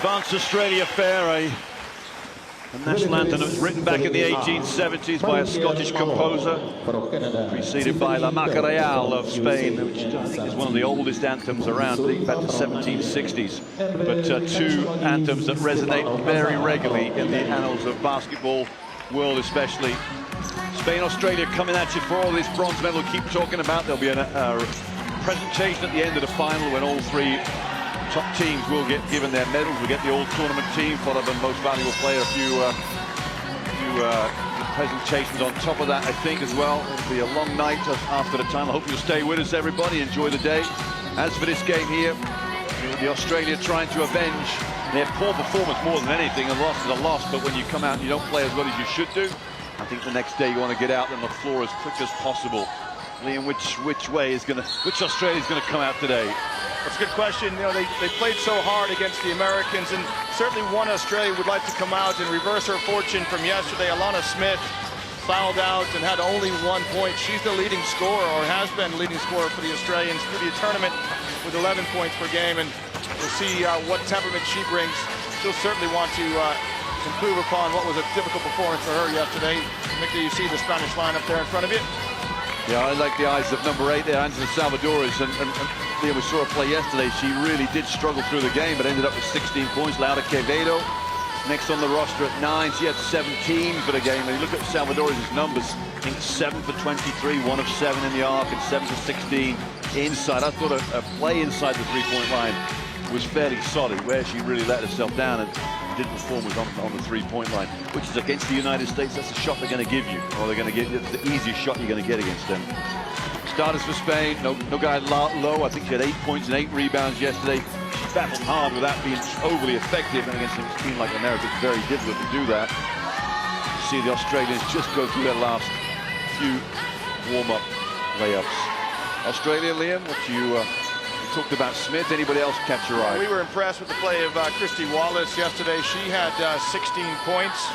Advanced Australia Fair, a national anthem that was written back in the 1870s by a Scottish composer, preceded by La Macarena of Spain, which I think is one of the oldest anthems around, dating back to the 1760s. But two anthems that resonate very regularly in the annals of basketball world, especially. Spain, Australia coming at you for all this bronze medal. Keep talking about. There'll be a presentation at the end of the final when all three top teams will get given their medals. We get the all-tournament team, followed by the most valuable player, a few presentations on top of that, I think, as well. It'll be a long night after the time. I hope you'll stay with us, everybody. Enjoy the day. As for this game here, the Australia trying to avenge their poor performance more than anything. A loss is a loss, but when you come out and you don't play as well as you should do, I think the next day you want to get out on the floor as quick as possible. Liam, which Australia is going to come out today? That's a good question. You know, they played so hard against the Americans, and certainly one Australia would like to come out and reverse her fortune from yesterday. Alana Smith fouled out and had only 1 point. She's the leading scorer, or has been leading scorer for the Australians through the tournament with 11 points per game, and we'll see what temperament she brings. She'll certainly want to improve upon what was a difficult performance for her yesterday. Mickey, you see the Spanish lineup there in front of you? Yeah, I like the eyes of number 8 there, Angela Salvadores, and yeah, we saw her play yesterday. She really did struggle through the game, but ended up with 16 points. Laura Quevedo, next on the roster at 9. She had 17 for the game. When you look at Salvadores' numbers, I think 7 for 23, 1 of 7 in the arc, and 7 for 16 inside. I thought a play inside the three-point line was fairly solid. Where she really let herself down and didn't perform was on the three-point line, which is against the United States. That's the shot they're going to give you, or they're going to get the easiest shot you're going to get against them. Starters for Spain, no guy low. I think she had 8 points and 8 rebounds yesterday. She battled hard without being overly effective, and against a team like America, it's very difficult to do that. You see the Australians just go through their last few warm-up layups. Australia, Liam, what you talked about Smith. Anybody else catch your eye? We were impressed with the play of Christy Wallace yesterday. She had 16 points.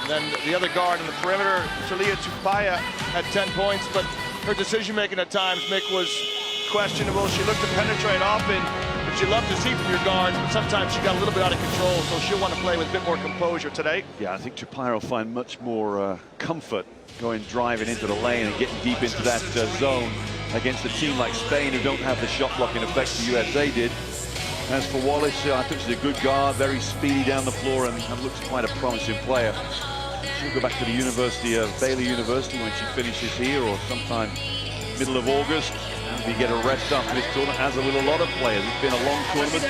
And then the other guard in the perimeter, Talia Tupaya, had 10 points, but her decision-making at times, Mick, was questionable. She looked to penetrate often, which you love to see from your guards, but sometimes she got a little bit out of control, so she'll want to play with a bit more composure today. Yeah, I think Tupaya will find much more comfort driving into the lane and getting deep into that zone against a team like Spain, who don't have the shot blocking effect the USA did. As for Wallace, I think she's a good guard, very speedy down the floor, and looks quite a promising player. She'll go back to the University of Baylor University when she finishes here, or sometime middle of August. And we get a rest after this tournament, as with a lot of players. It's been a long tournament.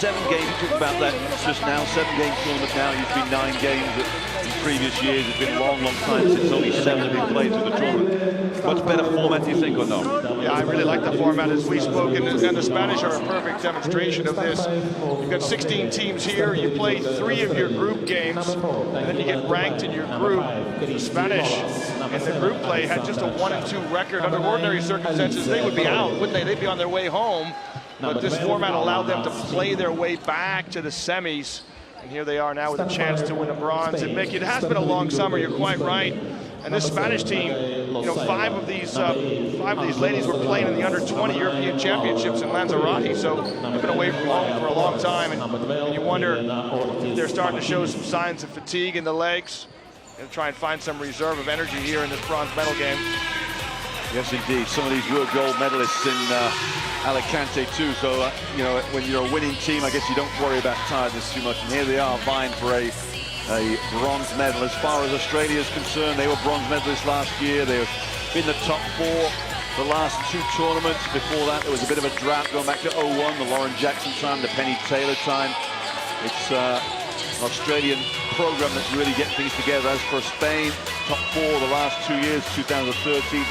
7 games, we talked about that just now. 7-game tournament now. It's been 9 games in previous years. It's been a long, long time since only 7 have been played through the tournament. Much better format, do you think, or no? Yeah, I really like the format, as we spoke, and the Spanish are a perfect demonstration of this. You've got 16 teams here. You play 3 of your group games, and then you get ranked in your group. The Spanish in the group play had just a 1-2 record. Under ordinary circumstances, they would be out, wouldn't they? They'd be on their way home. But this format allowed them to play their way back to the semis. And here they are now with a chance to win a bronze. And Mick, it has been a long summer, you're quite right. And this Spanish team, you know, 5 of these ladies were playing in the under-20 European Championships in Lanzarote, so they've been away from home for a long time, and you wonder if they're starting to show some signs of fatigue in the legs, and try and find some reserve of energy here in this bronze medal game. Yes, indeed. Some of these were gold medalists in Alicante too, so you know, when you're a winning team, I guess you don't worry about tiredness too much, and here they are vying for a bronze medal. As far as Australia is concerned, they were bronze medalists last year. They've been the top 4 the last 2 tournaments. Before that, there was a bit of a drought going back to 01, the Lauren Jackson time, the Penny Taylor time. It's an Australian program that's really getting things together. As for Spain, top 4 the last 2 years, 2013,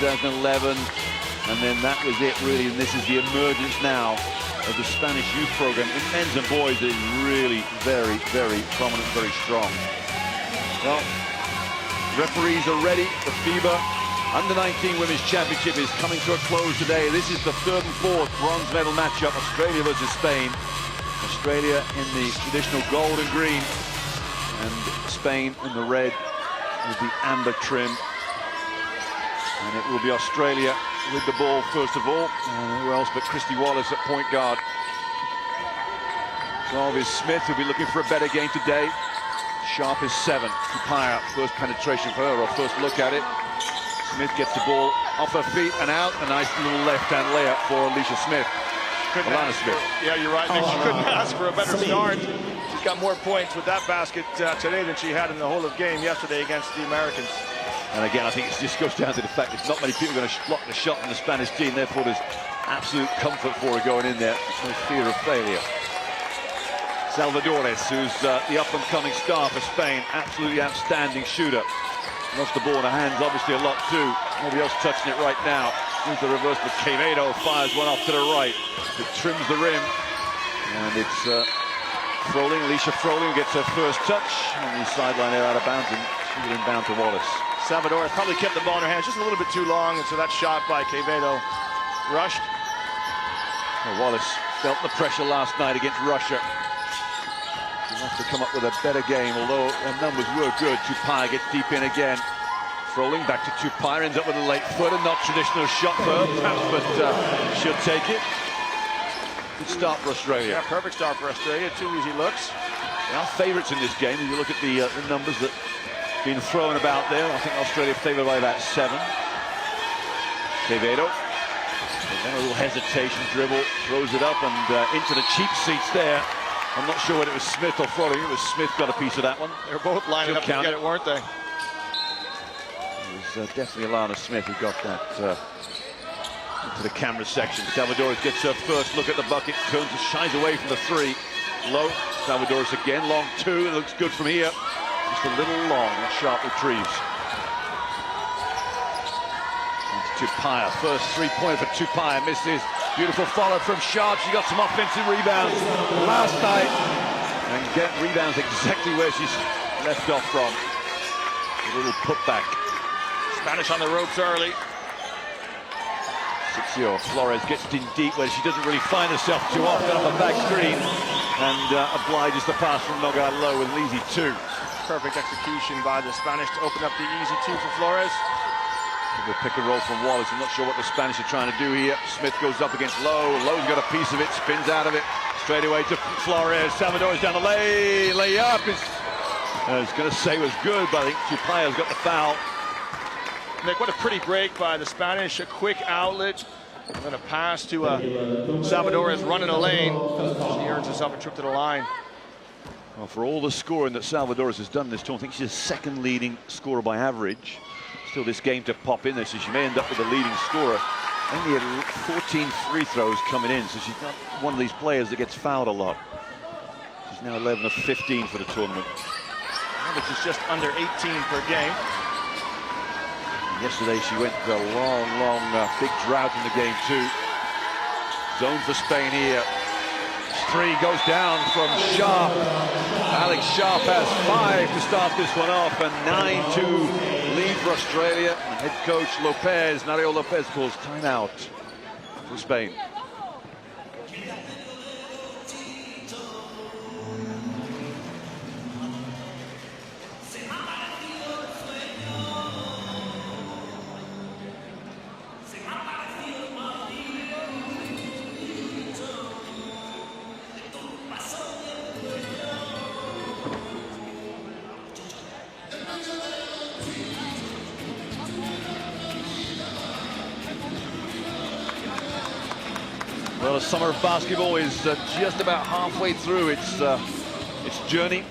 2011, and then that was it really, and this is the emergence now of the Spanish youth program in men's and boys is really very, very prominent, very strong. Well, referees are ready. The FIBA Under-19 Women's Championship is coming to a close today. This is the 3rd and 4th bronze medal matchup, Australia versus Spain. Australia in the traditional gold and green, and Spain in the red with the amber trim. And it will be Australia with the ball first of all. And who else but Christy Wallace at point guard. 12 is Smith, who'll be looking for a better game today. Sharp is 7. Kupaya, first penetration for her, or first look at it. Smith gets the ball off her feet and out. A nice little left-hand layup for Alicia Smith. Smith. Yeah, you're right, Nick. She couldn't ask for a better start. She's got more points with that basket today than she had in the whole of game yesterday against the Americans. And again, I think it just goes down to the fact that not many people are going to block the shot in the Spanish team. Therefore, there's absolute comfort for her going in there. There's no fear of failure. Salvadores, who's the up-and-coming star for Spain, absolutely outstanding shooter. Lost the ball in her hands, obviously a lot too. Nobody else touching it right now. Here's the reverse, but Quevedo fires one off to the right. It trims the rim, and it's Froling, Alicia Froling gets her first touch on the sideline there out of bounds, and she's inbound to Wallace. Salvador probably kept the ball in her hands just a little bit too long, and so that shot by Quevedo rushed. Well, Wallace felt the pressure last night against Russia. She wants to come up with a better game, although her numbers were good. Kupaya gets deep in again. Froling back to Kupaya, ends up with a late footer. Not traditional shot for her, perhaps, but she'll take it. Good start for Australia. Yeah, perfect start for Australia. 2 easy looks. They are favourites in this game. If you look at the numbers that have been thrown about there, I think Australia favoured by about 7. Quevedo. Then a little hesitation, dribble, throws it up and into the cheap seats there. I'm not sure whether it was Smith or Froling. It was Smith got a piece of that one. They were both lining up to get it, weren't they? It was definitely Alana Smith who got that into the camera section. Salvadores gets her first look at the bucket. Turns and shies away from the 3. Low. Salvadores again. Long 2. It looks good from here. Just a little long. Sharp retrieves. Kupaya, first 3-pointer for Kupaya, misses. Beautiful follow from Sharp. She got some offensive rebounds last night and get rebounds exactly where she's left off from. A little putback. Spanish on the ropes early. Sixio Flores gets in deep where she doesn't really find herself too often on the back screen and obliges the pass from Nogai low with an easy 2. Perfect execution by the Spanish to open up the easy 2 for Flores. The pick and roll from Wallace. I'm not sure what the Spanish are trying to do here. Smith goes up against Lowe. Lowe's got a piece of it, spins out of it. Straight away to Flores. Salvador's down the layup. I was going to say was good, but I think Kupaya's got the foul. Nick, what a pretty break by the Spanish. A quick outlet. And then a pass to Salvadores running a lane. She earns herself a trip to the line. Well, for all the scoring that Salvadores has done this tournament, I think she's the second leading scorer by average. Still this game to pop in there, so she may end up with the leading scorer. Only had 14 free throws coming in, so she's not one of these players that gets fouled a lot. She's now 11 of 15 for the tournament. Which is just under 18 per game. And yesterday she went through a long, big drought in the game too. Zone for Spain here. 3 goes down from Sharp. Alex Sharp has 5 to start this one off, and 9-2 lead for Australia. And head coach Nario Lopez calls timeout for Spain. Well, the summer of basketball is just about halfway through its journey.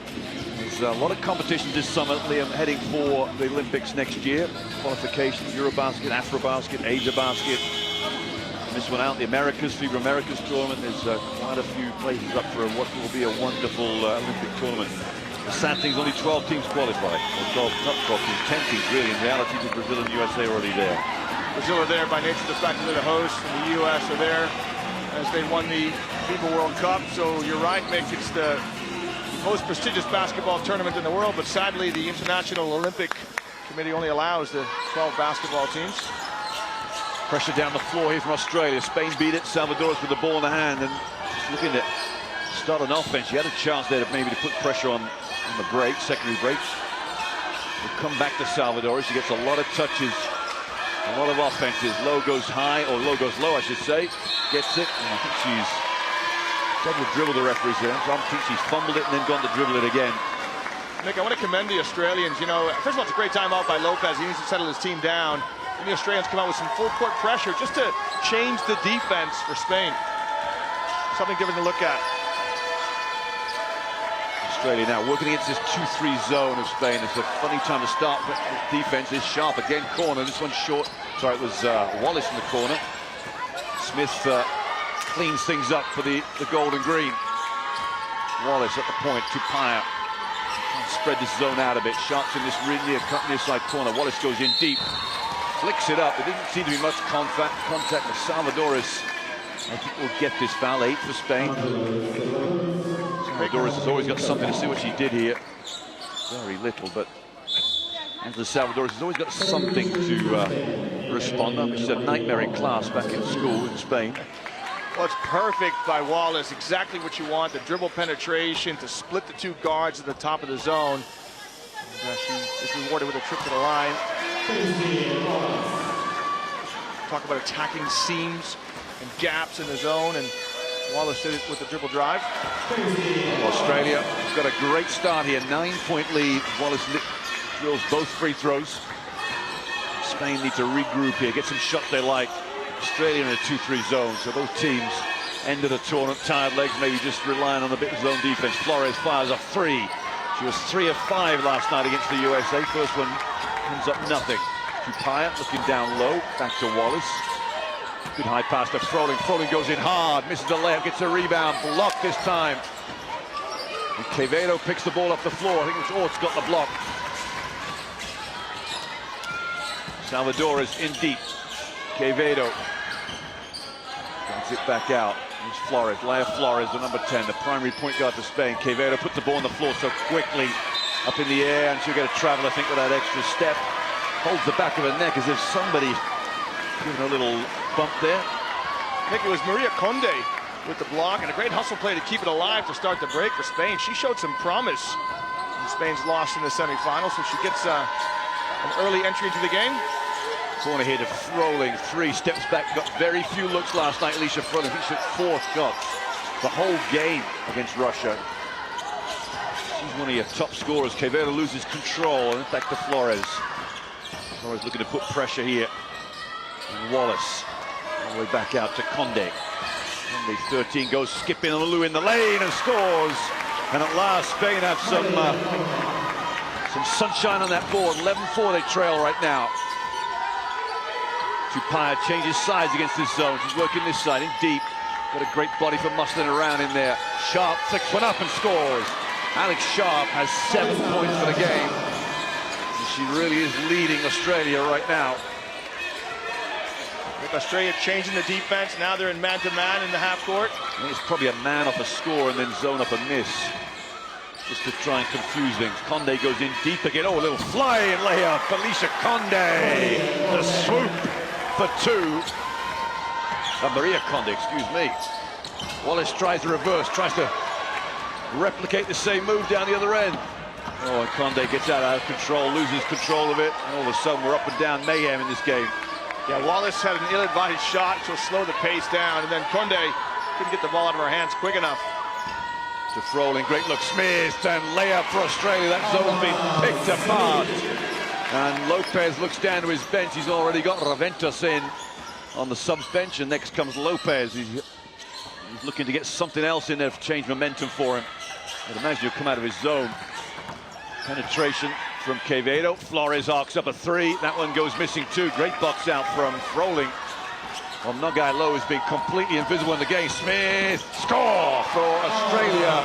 There's a lot of competitions this summer, Liam, heading for the Olympics next year. Qualifications, Eurobasket, Afrobasket, Asia Basket. This one out, the Americas, FIBA Americas tournament. There's quite a few places up for what will be a wonderful Olympic tournament. The sad thing is only 12 teams qualify. Or 12, not 12 teams, 10 teams really. In reality, Brazil and USA are already there. Brazil are there by nature of the fact that they're the hosts, and the US are there as they won the FIBA World Cup. So you're right, Mick, it's the most prestigious basketball tournament in the world, but sadly the International Olympic Committee only allows the 12 basketball teams. Pressure down the floor here from Australia. Spain beat it. Salvadores with the ball in the hand and just looking to start an offense. She had a chance there to maybe to put pressure on the break, secondary break. We'll come back to Salvadores. She gets a lot of touches, a lot of offenses. Low goes high, or low goes low, I should say. Gets it, and I think she's Double dribble, the referee said. Tom thinks he's fumbled it and then gone to dribble it again. Nick, I want to commend the Australians. You know, first of all, it's a great time out by Lopez. He needs to settle his team down. And the Australians come out with some full court pressure just to change the defense for Spain. Something given to look at. Australia now working against this 2-3 zone of Spain. It's a funny time to start, but the defense is sharp. Again, corner. This one's short. Sorry, it was Wallace in the corner. Smith cleans things up for the gold and green. Wallace at the point to Paya. Spread this zone out a bit. Sharps in this near side corner. Wallace goes in deep. Flicks it up. There didn't seem to be much contact. The Salvadores, I think, will get this foul. 8 for Spain. Salvadores has always got something to see what she did here. Very little, but Angela Salvadores has always got something to respond on. She's a nightmare in class back in school in Spain. Well, it's perfect by Wallace. Exactly what you want. The dribble penetration to split the two guards at the top of the zone. And, she is rewarded with a trip to the line. Talk about attacking seams and gaps in the zone, and Wallace did it with the dribble drive. Australia has got a great start here. 9-point lead. Wallace drills both free throws. Spain need to regroup here, get some shots they like. Australia in a 2-3 zone, so both teams end of the tournament, tired legs, maybe just relying on a bit of zone defense. Flores fires a 3. She was 3 of 5 last night against the USA. First one ends up nothing. Tupaya looking down low, back to Wallace. Good high pass to Froling. Froling goes in hard, misses the layup, gets a rebound, blocked this time. And Quevedo picks the ball off the floor. I think it's got the block. Salvadores in deep. Quevedo gets it back out. Here's Flores, Lea Flores, the number 10, the primary point guard for Spain. Quevedo puts the ball on the floor so quickly, up in the air, and she'll get a travel, I think, with that extra step. Holds the back of her neck as if somebody giving a little bump there. I think it was Maria Conde with the block, and a great hustle play to keep it alive to start the break for Spain. She showed some promise. And Spain's lost in the semifinals, so she gets an early entry into the game. Corner here to Froling, 3 steps back, got very few looks last night. Alicia Froling, I think she shot 4 shots the whole game against Russia. She's one of your top scorers. Quevedo loses control, and back to Flores. Flores looking to put pressure here. And Wallace, all the way back out to Conde. Conde, 13, goes skipping on the Lou in the lane and scores. And at last, Spain have some sunshine on that board. 11-4 they trail right now. Tupaya changes sides against this zone. She's working this side in deep. Got a great body for muscling around in there. Sharp flicks one up and scores. Alex Sharp has 7 points for the game. And she really is leading Australia right now. With Australia changing the defense, now they're in man-to-man in the half court. I think it's probably a man off a score and then zone up a miss, just to try and confuse things. Conde goes in deep again. Oh, a little flying layup. Felicia Conde, the swoop for 2. Maria Conde, excuse me. Wallace tries to reverse, tries to replicate the same move down the other end. Oh, and Conde gets out of control, loses control of it, and all of a sudden we're up and down mayhem in this game. Yeah, Wallace had an ill-advised shot, so slow the pace down, and then Conde couldn't get the ball out of her hands quick enough. To Froling, great look, Smith, and layup for Australia. That zone's been picked apart. And Lopez looks down to his bench. He's already got Raventos in on the subs bench, and next comes Lopez. He's looking to get something else in there to change momentum for him. I'd imagine he'll come out of his zone. Penetration from Quevedo. Flores arcs up a 3. That one goes missing too. Great box out from Froling. Well, Nogai Low has been completely invisible in the game. Smith, score for Australia.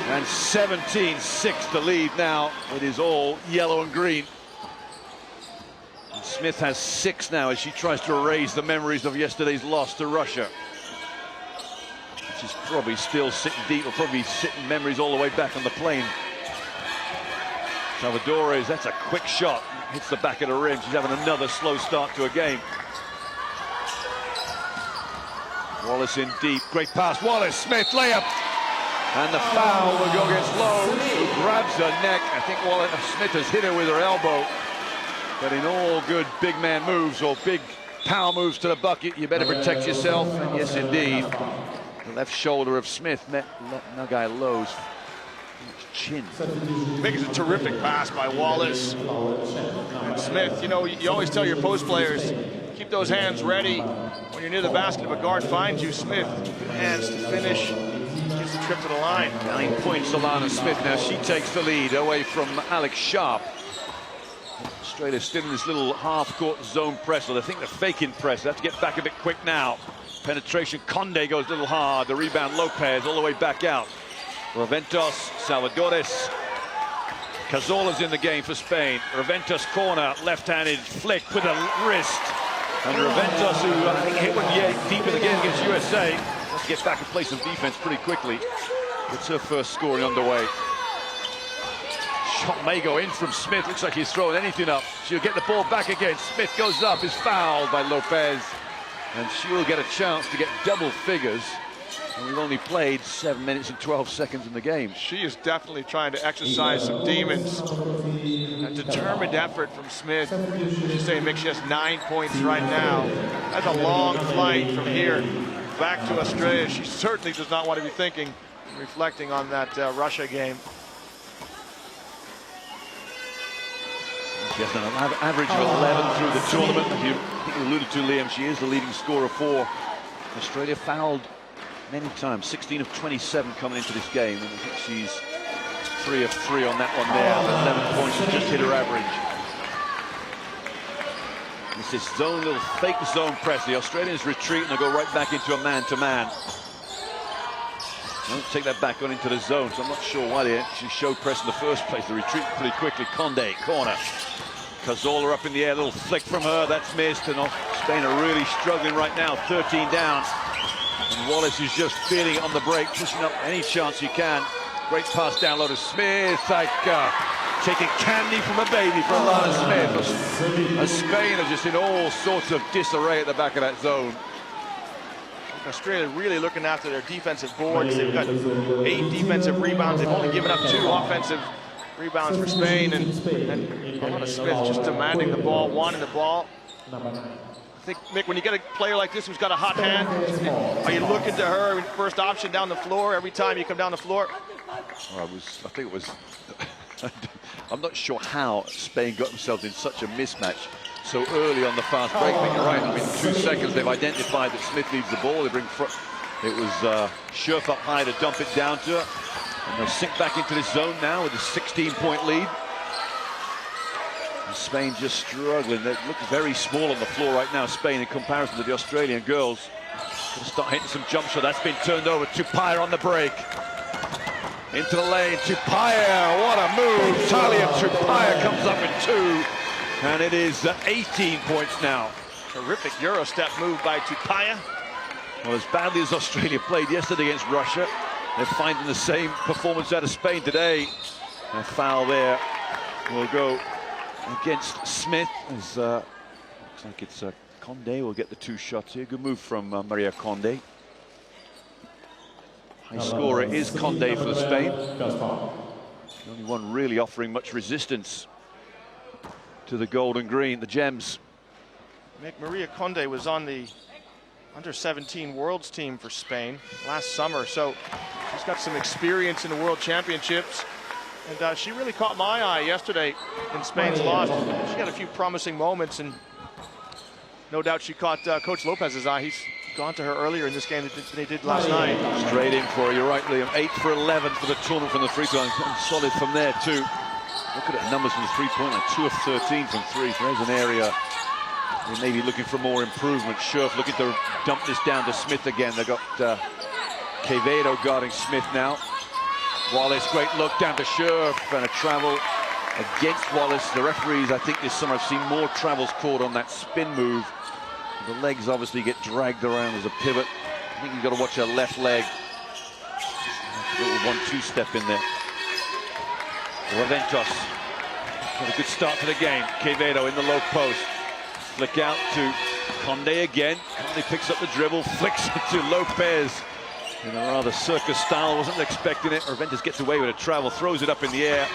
And 17-6 the lead now. It is all yellow and green. And Smith has 6 now as she tries to erase the memories of yesterday's loss to Russia. She's probably still sitting deep, or probably sitting memories all the way back on the plane. Salvadores, that's a quick shot. Hits the back of the rim. She's having another slow start to a game. Wallace in deep, great pass, Wallace, Smith, layup, and the foul will go against Lowe, who grabs her neck. I think Smith has hit her with her elbow, but in all good big man moves or big power moves to the bucket, you better protect yourself, and yes indeed, The left shoulder of Smith met Nagai Lowe's chin. I think it's a terrific pass by Wallace. And Smith, you know, you always tell your post players, keep those hands ready. When you're near the basket, if a guard finds you, Smith, good hands to finish. Gets the trip to the line. 9 points, Alana Smith. Now she takes the lead away from Alex Sharp. Australia still in this little half-court zone press. Well, I think they're faking press. They have to get back a bit quick now. Penetration, Conde goes a little hard. The rebound, Lopez all the way back out. Reventos, Salvadores. Cazorla's in the game for Spain. Reventos corner, left-handed flick with a wrist. And Reventos, who I think hit one deep in the game against USA, has to get back and play some defense pretty quickly. It's her first scoring underway. Shot may go in from Smith. Looks like he's throwing anything up. She'll get the ball back again. Smith goes up, is fouled by Lopez. And she'll get a chance to get double figures. And we've only played 7 minutes and 12 seconds in the game. She is definitely trying to exercise some demons. A determined effort from Smith. She's saying Mick, she has 9 points right now. That's a long flight from here back to Australia. She certainly does not want to be thinking, reflecting on that Russia game. She has an average of 11 through the tournament. You alluded to, Liam, she is the leading scorer for Australia. Fouled many times, 16 of 27 coming into this game, and I think she's 3 of 3 on that one there. 11 points, just hit her average. This is zone, little fake zone press. The Australians retreat and they go right back into a man-to-man. Don't take that back on into the zone, so I'm not sure why they actually showed press in the first place. They retreat pretty quickly. Conde, corner. Cazorla up in the air, little flick from her, that's missed, and Spain are really struggling right now, 13 down. And Wallace is just feeling it on the break, pushing up any chance he can. Great pass down low to Smith, like taking candy from a baby for Alana Smith. And Spain are just in all sorts of disarray at the back of that zone. Australia really looking after their defensive boards. They've got 8 defensive rebounds. They've only given up 2 offensive rebounds for Spain. And Alana Smith just demanding the ball, wanting the ball. I think, Mick, when you get a player like this who's got a hot hand, are you looking to her first option down the floor every time you come down the floor? Well, I think it was... I'm not sure how Spain got themselves in such a mismatch so early on the fast break, but you're right. I mean, 2 seconds, they've identified that Smith needs the ball. They bring it was Scherf up high to dump it down to her. And they'll sink back into this zone now with a 16-point lead. And Spain just struggling. They look very small on the floor right now, Spain, in comparison to the Australian girls. Gonna start hitting some jump shots. That's been turned over. Tupaia on the break. Into the lane, Tupaia, what a move. Talia Tupaia comes up in 2. And it is 18 points now. Terrific Euro step move by Tupaia. Well, as badly as Australia played yesterday against Russia, they're finding the same performance out of Spain today. A foul there will go against Smith. As, looks like it's Conde will get the 2 shots here. Good move from Maria Conde. High scorer is Conde for the Spain. The only one really offering much resistance to the gold and green, the Gems. Mick, Maria Conde was on the under-17 Worlds team for Spain last summer, so she's got some experience in the World Championships. And she really caught my eye yesterday in Spain's loss. She had a few promising moments, and no doubt she caught Coach Lopez's eye. He's gone to her earlier in this game than they did last night. Straight in for her, you're right, Liam. 8 for 11 for the tournament from the free throw, and solid from there too. Look at her numbers from the three-point line, 2 of 13 from 3. There's an area they may be looking for more improvement. Scherf looking to dump this down to Smith again. They've got Quevedo guarding Smith now. Wallace, great look down to Scherf, and a travel against Wallace. The referees, I think this summer, I've seen more travels called on that spin move. The legs obviously get dragged around as a pivot. I think you've got to watch her left leg. A little 1-2 step in there. Reventos had a good start to the game. Quevedo in the low post. Flick out to Conde again. Conde picks up the dribble, flicks it to Lopez in a rather circus style. Wasn't expecting it. Reventos gets away with a travel, throws it up in the air.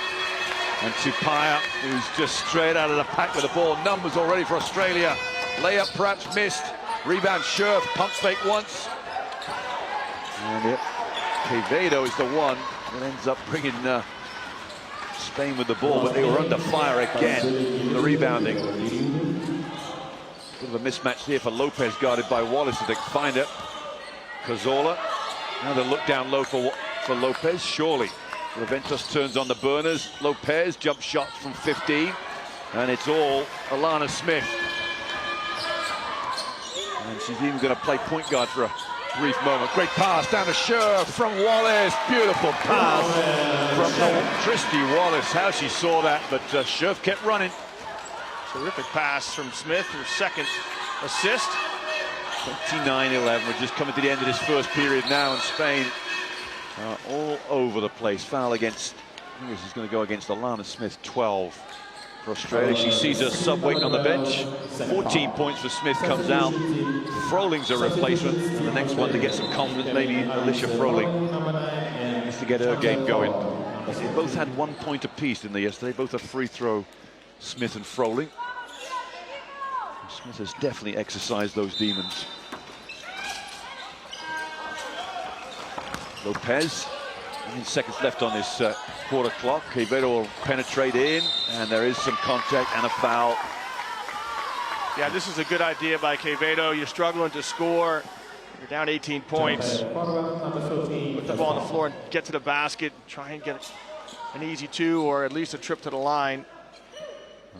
And Tupaia, who's just straight out of the pack with the ball. Numbers already for Australia. Layup perhaps missed. Rebound Scherf, pump fake once. And Quevedo is the one that ends up bringing Spain with the ball, but they were under fire again. The rebounding. Bit of a mismatch here for Lopez, guarded by Wallace, if they can find it. Cazorla. Now the look down low for Lopez, surely. Juventus turns on the burners. Lopez, jump shot from 15. And it's all Alana Smith. And she's even going to play point guard for a brief moment. Great pass down to Scherf from Wallace. Beautiful pass from Tristy Wallace. How she saw that, but Scherf kept running. Terrific pass from Smith, her second assist. 29-11. We're just coming to the end of this first period now, and Spain all over the place. Foul against, I think this is going to go against Alana Smith, 12 for Australia. She sees her sub waiting on the bench. 14 points for Smith comes out. Froling's a replacement. And the next one to get some confidence, maybe Alicia Froling, to get her game going. They both had 1 point apiece, didn't they, yesterday? Both a free throw, Smith and Froling. Smith has definitely exercised those demons. Lopez, 9 seconds left on this quarter clock. Quevedo will penetrate in, and there is some contact and a foul. Yeah, this is a good idea by Quevedo. You're struggling to score. You're down 18 points. Put the ball on the floor and get to the basket. Try and get an easy 2 or at least a trip to the line.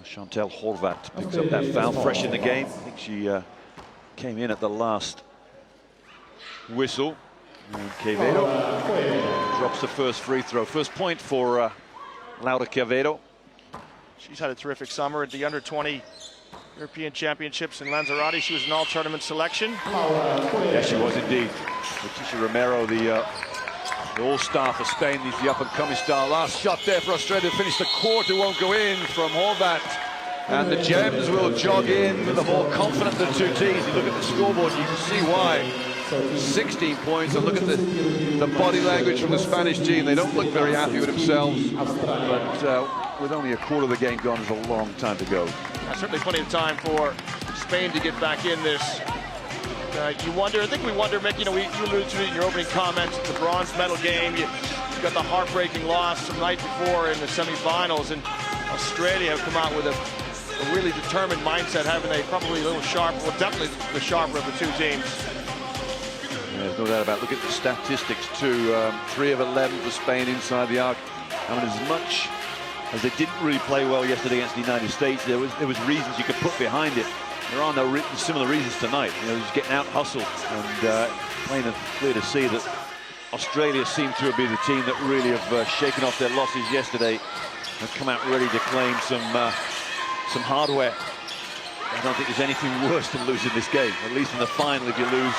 Chantal Horvat picks up that foul fresh in the game. I think she came in at the last whistle. And Quevedo drops the first free throw. First point for Laura Quevedo. She's had a terrific summer at the under-20 European Championships in Lanzarote. She was an all-tournament selection. Yeah, she was indeed. Leticia Romero, the all-star for Spain, he's the up-and-coming star. Last shot there for Australia to finish the quarter, won't go in from Horvat. And the Gems will jog in, the more confident of the two teams. You look at the scoreboard, you can see why. 16 points, and look at the body language from the Spanish team. They don't look very happy with themselves, but with only a quarter of the game gone, there's a long time to go. Certainly plenty of time for Spain to get back in this. You wonder, I think we wonder, Mick, you know, you alluded to it in your opening comments, it's a bronze medal game. You got the heartbreaking loss the night before in the semifinals, and Australia have come out with a really determined mindset, having probably a little sharp, well, definitely the sharper of the two teams. Yeah, there's no doubt about it. Look at the statistics too. 3 of 11 for Spain inside the arc. I mean, as much as they didn't really play well yesterday against the United States, there was reasons you could put behind it. There are no similar reasons tonight. You know, just getting out hustled, and plain and clear to see that Australia seem to be the team that really have shaken off their losses yesterday and come out ready to claim some hardware. I don't think there's anything worse than losing this game. At least in the final, if you lose,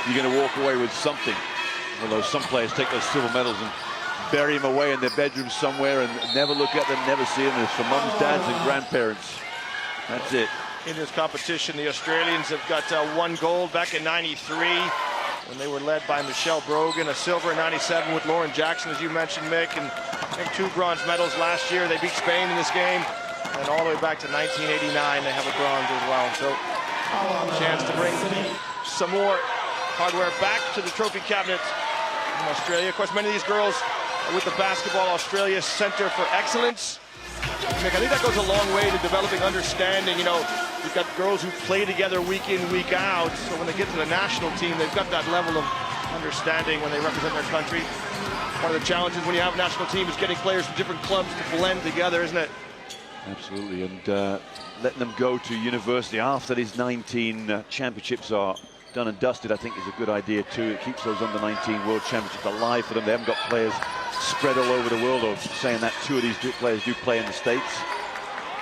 you're going to walk away with something. Although some players take those silver medals and bury them away in their bedrooms somewhere and never look at them, never see them. It's for mums, dads, and grandparents. That's it. In this competition, the Australians have got 1 gold back in '93 when they were led by Michelle Brogan, a silver in '97 with Lauren Jackson, as you mentioned, Mick, and I think 2 bronze medals last year. They beat Spain in this game, and all the way back to 1989, they have a bronze as well. So, a chance to bring some more hardware back to the trophy cabinet in Australia. Of course, many of these girls are with the Basketball Australia Center for Excellence. Mick, I think that goes a long way to developing understanding. You know, you've got girls who play together week in, week out, so when they get to the national team, they've got that level of understanding when they represent their country. One of the challenges when you have a national team is getting players from different clubs to blend together, isn't it? Absolutely, and letting them go to university after these 19 championships are done and dusted, I think is a good idea too. It keeps those under-19 World Championships alive for them. They haven't got players spread all over the world, or saying that 2 of these players do play in the States.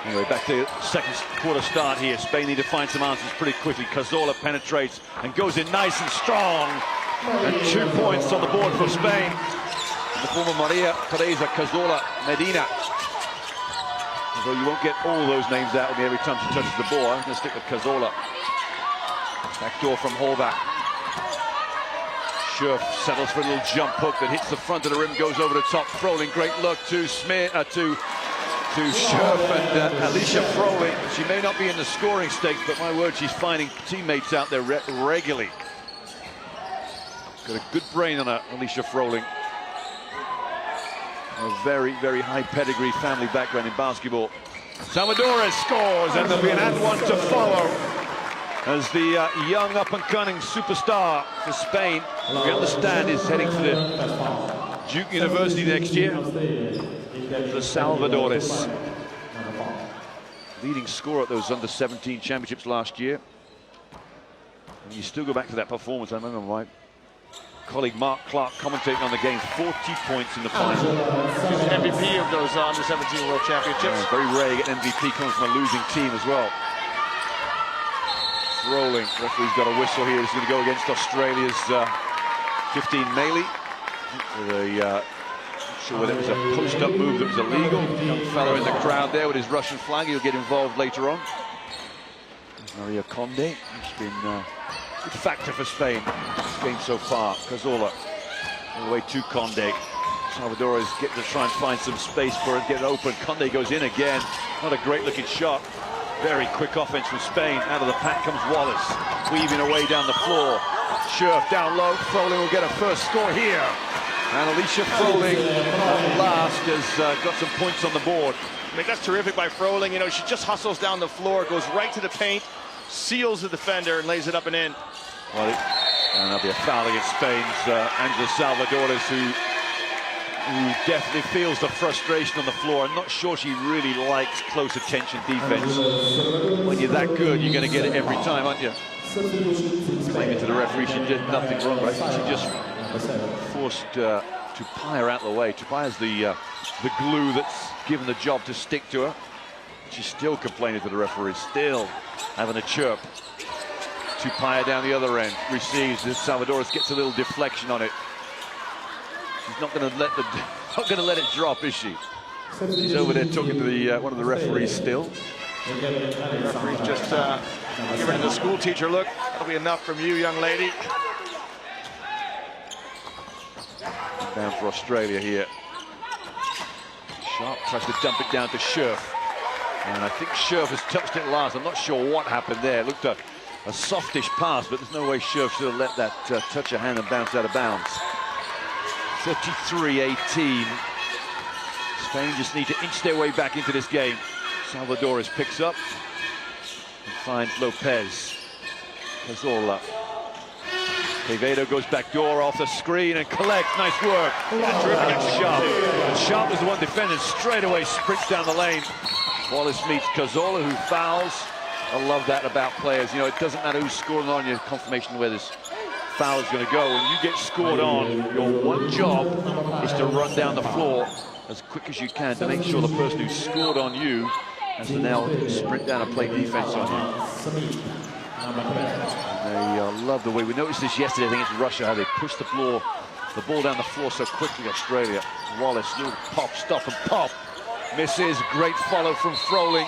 Anyway, back to second quarter start here. Spain need to find some answers pretty quickly. Cazorla penetrates and goes in nice and strong. And 2 points on the board for Spain. The former Maria Teresa Cazorla Medina. Although you won't get all those names out of me every time she touches the ball. I'm going to stick with Cazorla. Backdoor from Horvat. Scherf settles for a little jump hook that hits the front of the rim, goes over the top. Froling, great look to Smith, to Scherf and Alicia Froling. She may not be in the scoring stakes, but my word, she's finding teammates out there regularly. Got a good brain on her, Alicia Froling. A very, very high pedigree family background in basketball. Salvadores scores, and there'll be an and one to follow as the young up-and-coming superstar for Spain, we understand, is heading to the Duke University next year. The Salvadores, leading scorer at those under-17 championships last year. And you still go back to that performance. I remember my colleague Mark Clark commentating on the game. 40 points in the final. He's the MVP of those under-17 World Championships. Very rare to get an MVP coming from a losing team as well. Rolling, referee's got a whistle here. He's going to go against Australia's 15 Maley. With a, not sure whether it was a post-up move that was illegal. Young fellow in the crowd there with his Russian flag. He'll get involved later on. Maria Conde, who's been a good factor for Spain this game so far. Cazorla all the way to Conde. Salvadores get to try and find some space for it, get it open. Conde goes in again. Not a great-looking shot. Very quick offense from Spain. Out of the pack comes Wallace, weaving away down the floor. Scherf down low. Froling will get a first score here. And Alicia Froling at last has got some points on the board. I mean, that's terrific by Froling. You know, she just hustles down the floor, goes right to the paint, seals the defender, and lays it up and in. Well, and there'll be a foul against Spain's Angela Salvadores, who definitely feels the frustration on the floor. I'm not sure she really likes close attention defense. When you're that good, you're going to get it every time, aren't you? Claiming to the referee she did nothing wrong, right? She just forced Tupaia out of the way. Tupia's the glue that's given the job to stick to her. She's still complaining to the referee, still having a chirp. Tupaia down the other end, receives. Salvadores gets a little deflection on it. She's not going to let it drop, is she? She's over there talking to the one of the referees still. The referee's just giving the school teacher look. That'll be enough from you, young lady. Down for Australia here. Sharp tries to dump it down to Scherf. And I think Scherf has touched it last. I'm not sure what happened there. It looked a softish pass, but there's no way Scherf should have let that touch her hand and bounce out of bounds. 33-18. Spain just need to inch their way back into this game. Salvadores picks up and finds Lopez. Cazorla. Quevedo goes back door off the screen and collects. Nice work. Yeah, terrific against Sharp. And Sharp was the one defending. Straight away sprints down the lane. Wallace meets Cazorla, who fouls. I love that about players. You know, it doesn't matter who's scoring on you. Confirmation of where this foul is going to go. When you get scored on, your one job is to run down the floor as quick as you can to make sure the person who scored on you has to now sprint down and play defense on you. They love the way, we noticed this yesterday, I think it's Russia, how they push the ball down the floor so quickly. Australia, Wallace, little pop, stop and pop. Misses, great follow from Froling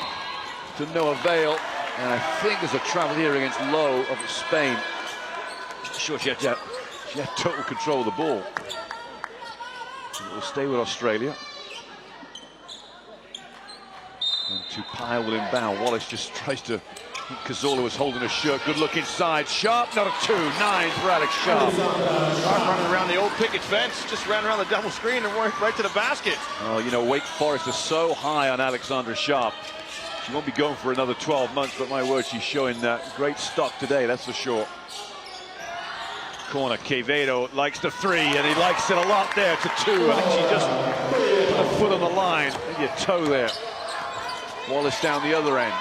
to no avail. And I think there's a travel here against Lowe of Spain. Sure, she had total control of the ball. It will stay with Australia. And Tupaia will inbound. Wallace just tries to. Cazorla was holding a shirt. Good look inside. Sharp, not a 2. 9 for Alex Sharp. Sharp running around the old picket fence. Just ran around the double screen and went right to the basket. Oh, you know, Wake Forest is so high on Alexandra Sharp. She won't be going for another 12 months, but my word, she's showing great stock today, that's for sure. Corner, Quevedo likes the 3, and he likes it a lot there to 2. I think she just put a foot on the line, maybe a toe there. Wallace down the other end.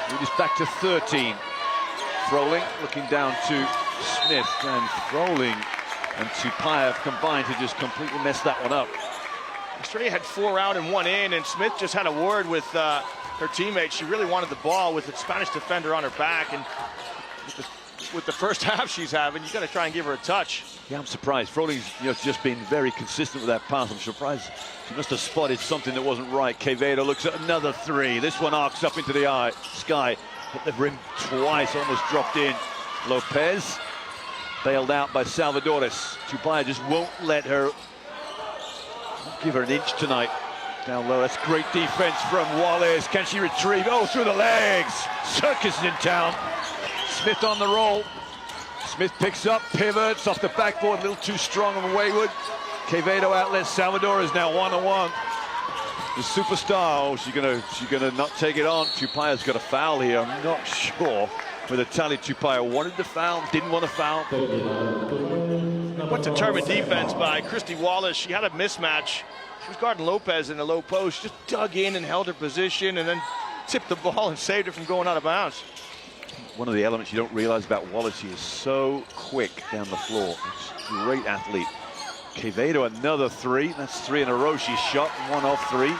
It is back to 13. Froling looking down to Smith, and Froling and Tupaia have combined to just completely mess that one up. Australia had 4 out and 1 in, and Smith just had a word with her teammates. She really wanted the ball with the Spanish defender on her back, and with the first half she's having, you got to try and give her a touch. Yeah, I'm surprised. Froling's just been very consistent with that pass. I'm surprised she must have spotted something that wasn't right. Quevedo looks at another 3. This one arcs up into the sky. Hit the rim twice, almost dropped in. Lopez bailed out by Salvadores. Tupaia just won't let her give her an inch tonight. Down low, that's great defense from Wallace. Can she retrieve? Oh, through the legs. Circus is in town. Smith on the roll. Smith picks up, pivots off the backboard, a little too strong and wayward. Quevedo outlets. Salvador is now 1-on-1. The superstar. Oh, she's gonna not take it on. Tupaya's got a foul here. I'm not sure whether Tali Tupaya wanted the foul, didn't want a foul. What determined defense by Christy Wallace. She had a mismatch. She was guarding Lopez in the low post. Just dug in and held her position and then tipped the ball and saved her from going out of bounds. One of the elements you don't realize about Wallace, she is so quick down the floor. She's a great athlete. Quevedo, another three. That's 3 in a row she's shot. 1 off 3.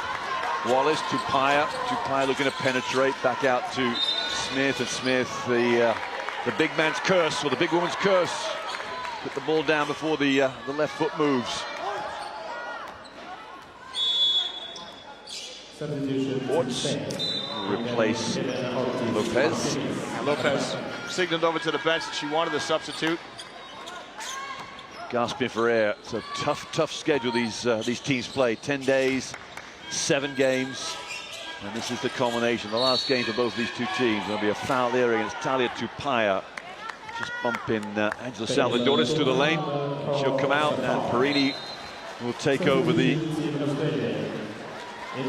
Wallace, Tupaya. Tupaya looking to penetrate. Back out to Smith. And Smith, the big man's curse, or the big woman's curse. Put the ball down before the left foot moves. Orts replace Lopez. Lopez signaled over to the bench that she wanted to substitute. Gasping for air. It's a tough schedule these teams play. 10 days, 7 games, and this is the culmination. The last game for both these two teams. There'll be a foul there against Talia Tupaya. Just bumping Angela Salvadores through the lane. She'll come out, and Perini will take over the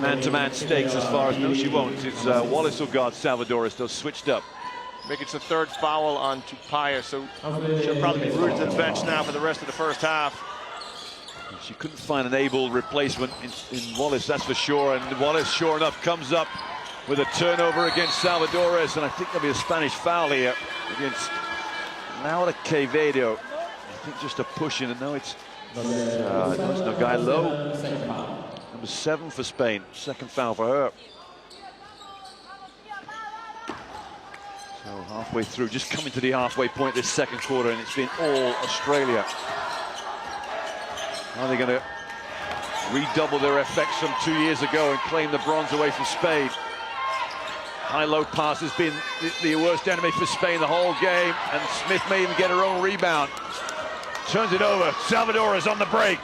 man-to-man stakes as far as... No, she won't. It's Wallace will guard Salvadores. They're switched up. Make it the 3rd foul on Tupaya, so she'll probably be rooted to the bench now for the rest of the first half. She couldn't find an able replacement in Wallace, that's for sure. And Wallace, sure enough, comes up with a turnover against Salvadores. And I think there'll be a Spanish foul here against Laura Quevedo. I think just a push in, and no, it's Nogailo. Number 7 for Spain. 2nd foul for her. So halfway through, just coming to the halfway point this 2nd quarter, and it's been all Australia. Are they going to redouble their effects from 2 years ago and claim the bronze away from Spain? High-low pass has been the worst enemy for Spain the whole game, and Smith may even get her own rebound. Turns it over. Salvador is on the break.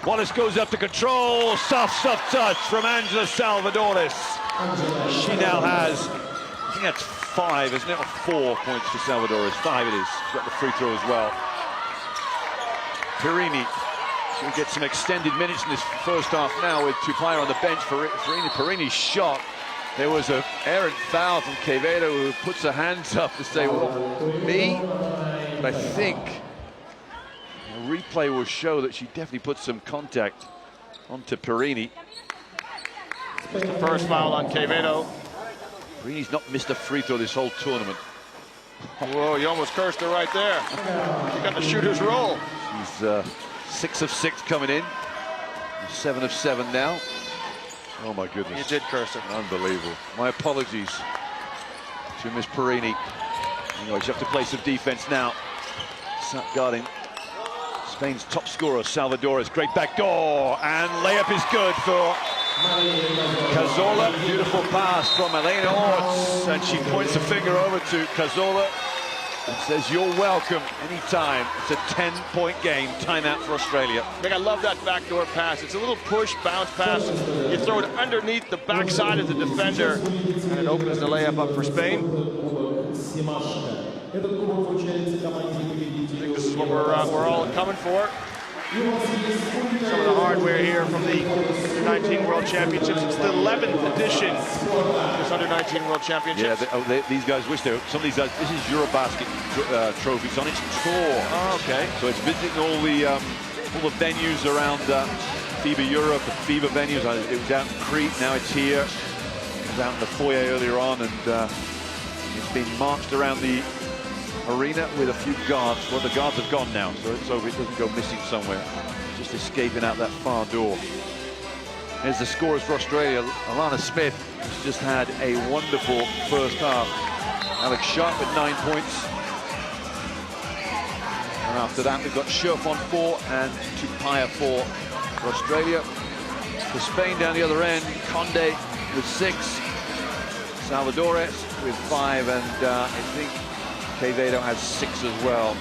Wallace goes up to control. Soft touch from Angela Salvadores. She now has, I think that's 5, isn't it? Or 4 points for Salvadores. 5 it is. She's got the free throw as well. Perini. She'll get some extended minutes in this first half now with Tupaya on the bench. Perini's shot. There was an errant foul from Quevedo, who puts her hands up to say, well, me? But I think a replay will show that she definitely put some contact onto Perini. It's the first foul on Quevedo. Perini's not missed a free throw this whole tournament. Whoa, you almost cursed her right there. She got the shooter's roll. She's 6 of 6 coming in. 7 of 7 now. Oh my goodness. You did curse her. Unbelievable. My apologies to Miss Perini. Anyway, she have to play some defense now. Guarding Spain's top scorer, Salvadores. Great back door, and layup is good for Cazorla. Beautiful pass from Elena Orts, and she points the finger over to Cazorla and says, you're welcome anytime. It's a 10-point game. Timeout for Australia. I love that backdoor pass. It's a little push, bounce pass. You throw it underneath the backside of the defender, and it opens the layup up for Spain. I think this is what we're all coming for. Some of the hardware here from the Under-19 World Championships. It's the 11th edition of this Under-19 World Championships. Yeah, these guys wish they were. Some of these guys, this is Eurobasket trophies on its tour. Oh, okay. So it's visiting all the venues around FIBA Europe, the FIBA venues. It was out in Crete, now it's here. It was out in the foyer earlier on, and it's been marched around the arena with a few guards. Well, the guards have gone now, so it's over. It doesn't go missing somewhere. Just escaping out that far door. Here's the scorers for Australia. Alana Smith has just had a wonderful first half. Alex Sharp with 9 points. And after that, we've got Scherf on 4 and Tupaya 4 for Australia. For Spain down the other end, Conde with 6. Salvadores with 5, and I think Quevedo has 6 as well.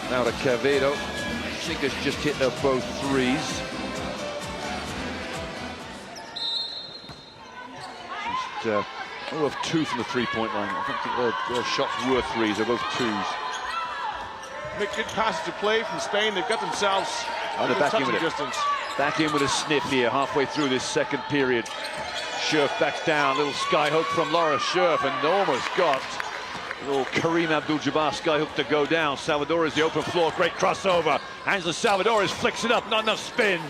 Now to Quevedo. I think has just hit their both threes. Just 0 of 2 from the three-point line. I think their shots were threes. They're both twos. Make good passes to play from Spain. They've got themselves touching distance. Back in with a sniff here, halfway through this second period. Scherf backs down, little sky hook from Laura Scherf, and almost got a little Kareem Abdul-Jabbar sky hook to go down. Salvadores the open floor, great crossover. Angela Salvadores flicks it up, not enough spin.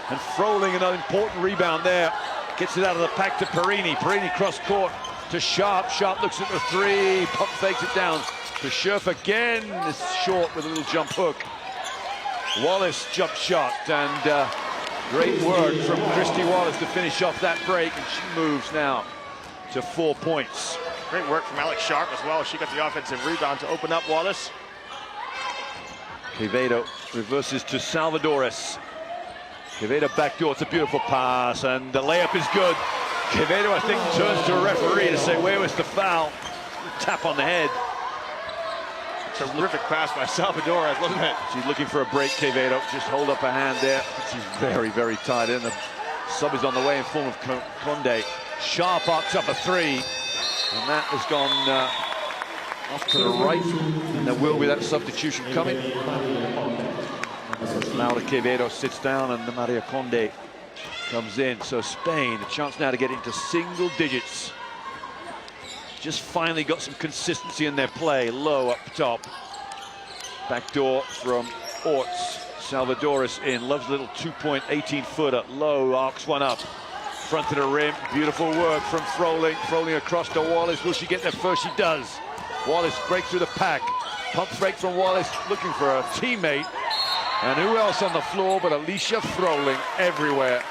And Froling, another important rebound there. Gets it out of the pack to Perini. Perini cross court to Sharp. Sharp looks at the three, pump fakes it down to Scherf again. It's short with a little jump hook. Wallace jump shot, and great work from Christy Wallace to finish off that break, and she moves now to 4 points. Great work from Alex Sharp as well. She got the offensive rebound to open up Wallace. Quevedo reverses to Salvadores. Quevedo backdoor, it's a beautiful pass, and the layup is good. Quevedo, I think, turns to a referee to say, where was the foul? Tap on the head. Terrific pass by Salvadores, wasn't it? She's looking for a break, Quevedo. Just hold up a hand there. She's very, very tight in. The sub is on the way in form of Conde. Sharp arcs up a three, and that has gone off to the right, and there will be that substitution coming. Laura Quevedo sits down, and Maria Conde comes in. So Spain, a chance now to get into single digits. Just finally got some consistency in their play. Low up top. Backdoor from Orts. Salvadores in. Loves a little 2-point 18-footer. Low arcs one up. Front of the rim. Beautiful work from Froling. Froling across to Wallace. Will she get there first? She does. Wallace breaks through the pack. Pump fake from Wallace. Looking for a teammate. And who else on the floor but Alicia Froling everywhere.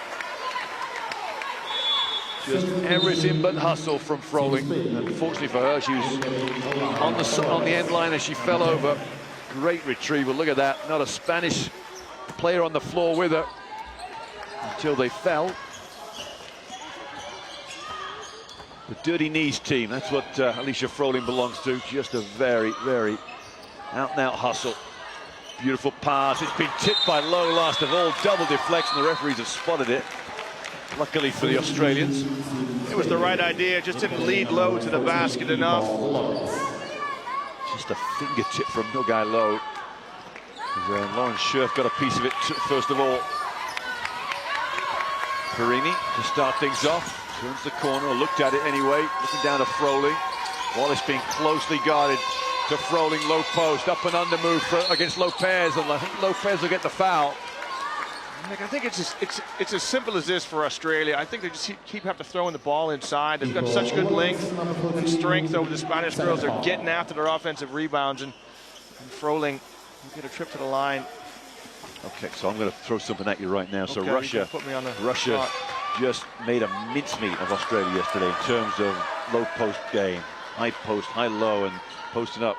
Just everything but hustle from Froling. Unfortunately for her, she was on the end line as she fell over. Great retrieval, look at that. Not a Spanish player on the floor with her until they fell. The Dirty Knees team, that's what Alicia Froling belongs to. Just a very, very out-and-out hustle. Beautiful pass, it's been tipped by Lowe last of all. Double deflection, the referees have spotted it. Luckily for the Australians. It was the right idea, just didn't lead Lowe to the basket enough. Just a fingertip from Nogai Lowe. Lauren Scherf got a piece of it first of all. Perini to start things off. Turns the corner, looked at it anyway. Looking down to Froling. Wallace being closely guarded to Froling, low post. Up and under move against Lopez, and I think Lopez will get the foul. I think it's as simple as this for Australia. I think they just keep having to throw in the ball inside. They've got such good length and strength over the Spanish girls. They're getting after their offensive rebounds, and Froling will get a trip to the line. Okay, so I'm going to throw something at you right now. So okay, Russia just made a mincemeat of Australia yesterday in terms of low post game, high post, high low, and posting up.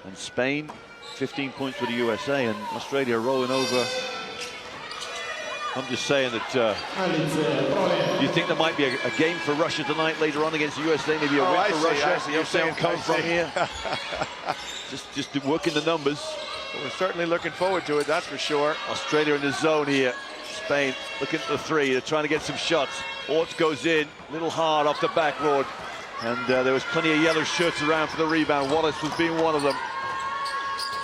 And Spain, 15 points for the USA, and Australia rolling over. I'm just saying that, do you think there might be a game for Russia tonight later on against the USA? Maybe a win for Russia? You're saying I'm coming from here. just working the numbers. Well, we're certainly looking forward to it, that's for sure. Australia in the zone here. Spain looking at the three. They're trying to get some shots. Orts goes in, a little hard off the backboard. And there was plenty of yellow shirts around for the rebound. Wallace was being one of them.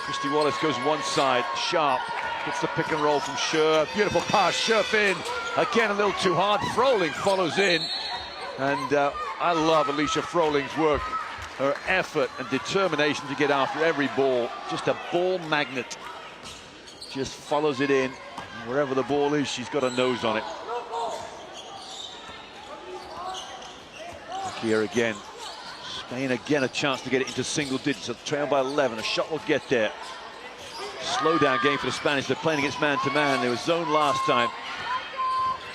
Christy Wallace goes one side. Sharp gets the pick and roll from Scherf. Beautiful pass, Scherf in. Again, a little too hard. Froling follows in. And I love Alicia Froling's work. Her effort and determination to get after every ball. Just a ball magnet. Just follows it in. And wherever the ball is, she's got a nose on it. Here again. Spain again a chance to get it into single digits. A trail by 11. A shot will get there. Slow down game for the Spanish. They're playing against man-to-man. They were zoned last time.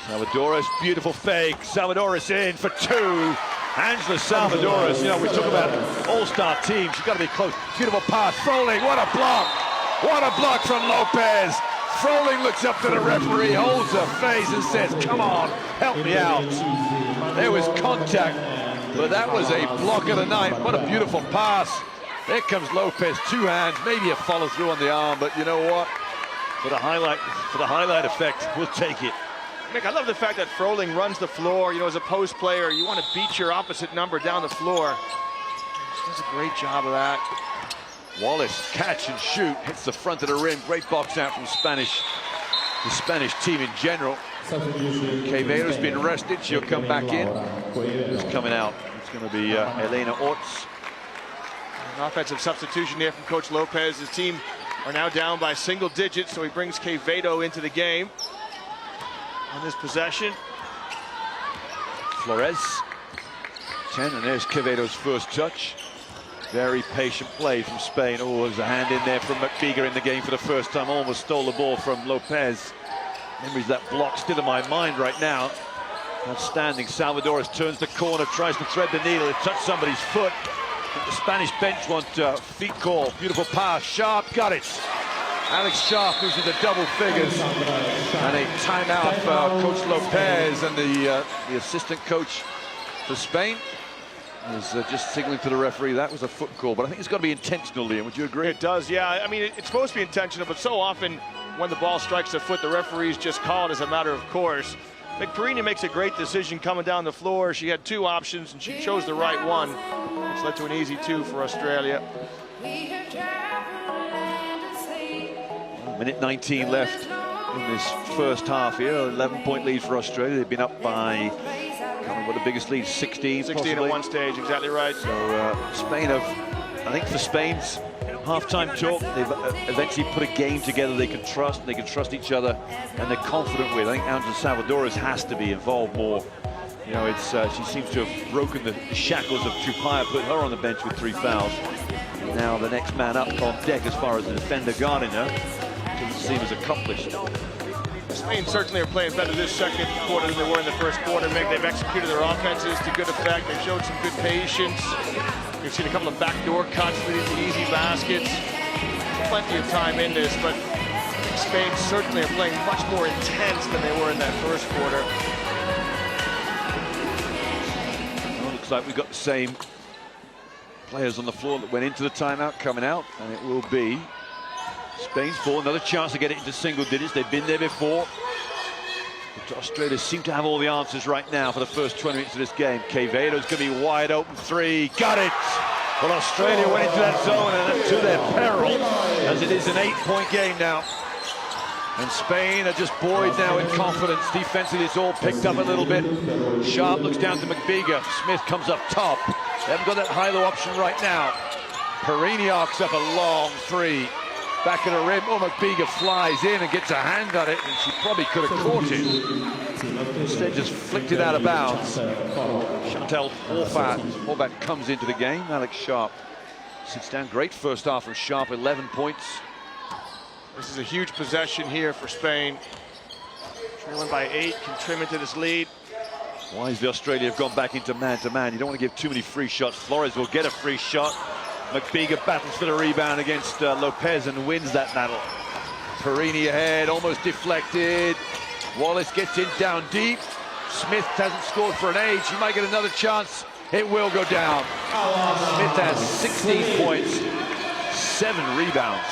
Salvadores, beautiful fake. Salvadores in for two. Angela Salvadores, you know, we talk about all-star team. She's got to be close. Beautiful pass. Froling, what a block. What a block from Lopez. Froling looks up to the referee, holds her face and says, come on, help me out. There was contact, but that was a block of the night. What a beautiful pass. There comes Lopez, two hands, maybe a follow through on the arm, but you know what? For the highlight effect, we'll take it. Mick, I love the fact that Froling runs the floor. You know, as a post player, you want to beat your opposite number down the floor. He does a great job of that. Wallace, catch and shoot, hits the front of the rim. Great box out from the Spanish team in general. Quevedo's been rested. She'll come back in. Who's coming out? It's going to be Elena Orts. An offensive substitution here from Coach Lopez. His team are now down by single digits, so he brings Quevedo into the game on this possession. Flores, 10, and there's Quevedo's first touch. Very patient play from Spain. Oh, there's a hand in there from McBeager in the game for the first time. Almost stole the ball from Lopez. Memories that block still in my mind right now. Outstanding. Salvadores turns the corner, tries to thread the needle. It touched somebody's foot. The Spanish bench want feet call. Beautiful pass. Sharp got it. Alex Sharp moves into double figures. And a timeout for Coach Lopez and the assistant coach for Spain. Was just signaling to the referee that was a foot call, but I think it's got to be intentional, Liam. Would you agree? It does, yeah. I mean, it's supposed to be intentional, but so often when the ball strikes the foot, the referees just call it as a matter of course. McPerini makes a great decision coming down the floor. She had two options, and she chose the right one, which led to an easy 2 for Australia. Minute 19 left in this first half here. 11-point lead for Australia. They've been up by, what the biggest lead, 16 possibly. At one stage, exactly right. So Spain have, I think for Spain's halftime talk, they've eventually put a game together they can trust, and they can trust each other, and they're confident with. I think Angela Salvadores has to be involved more. You know, it's she seems to have broken the shackles of Tupaia, put her on the bench with 3 fouls. And now the next man up on deck as far as the defender guarding her doesn't seem as accomplished. Spain certainly are playing better this second quarter than they were in the first quarter. They've executed their offenses to good effect. They've showed some good patience. You've seen a couple of backdoor cuts for these easy baskets. Plenty of time in this, but Spain certainly are playing much more intense than they were in that first quarter. Well, looks like we've got the same players on the floor that went into the timeout coming out, and it will be Spain's ball. Another chance to get it into single digits. They've been there before. But Australia seem to have all the answers right now for the first 20 minutes of this game. Quevedo's going to be wide open 3. Got it! Well, Australia went into that zone, and to their peril, as it is an 8-point game now. And Spain are just buoyed now with confidence. Defensively, it's all picked up a little bit. Sharp looks down to McBeager. Smith comes up top. They haven't got that high-low option right now. Perini arcs up a long 3. Back of the rim. Oh, McBeager flies in and gets a hand on it, and she probably could have caught it. Instead, just flicked it out of bounds. Chantel Horvat comes into the game. Alex Sharp sits down. Great first half from Sharp, 11 points. This is a huge possession here for Spain. Trailing by 8, can trim into this lead. Wisely, Australia have gone back into man-to-man. You don't want to give too many free shots. Flores will get a free shot. McBeager battles for the rebound against Lopez and wins that battle. Perini ahead, almost deflected. Wallace gets in down deep. Smith hasn't scored for an age. He might get another chance. It will go down. Smith has 16 points, 7 rebounds.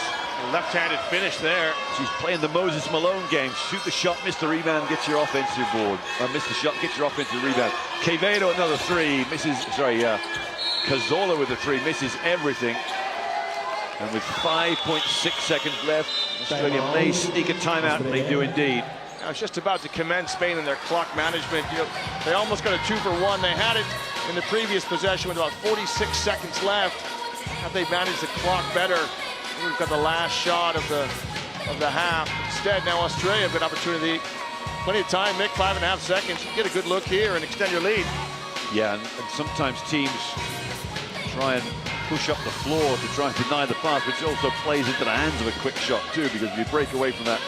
A left-handed finish there. She's playing the Moses Malone game. Shoot the shot, miss the rebound, get your offensive board. Miss the shot, get your offensive rebound. Quevedo another 3, misses, Cazorla with the 3, misses everything. And with 5.6 seconds left, Australia may sneak a timeout, and they do indeed. I was just about to commend Spain and their clock management. You know, they almost got a 2 for 1. They had it in the previous possession with about 46 seconds left. Have they managed the clock better? We've got the last shot of the half. Instead, now Australia have an opportunity. Plenty of time, Mick, 5.5 seconds. You get a good look here and extend your lead. Yeah, and sometimes teams try and push up the floor to try and deny the pass, which also plays into the hands of a quick shot too, because if you break away from that,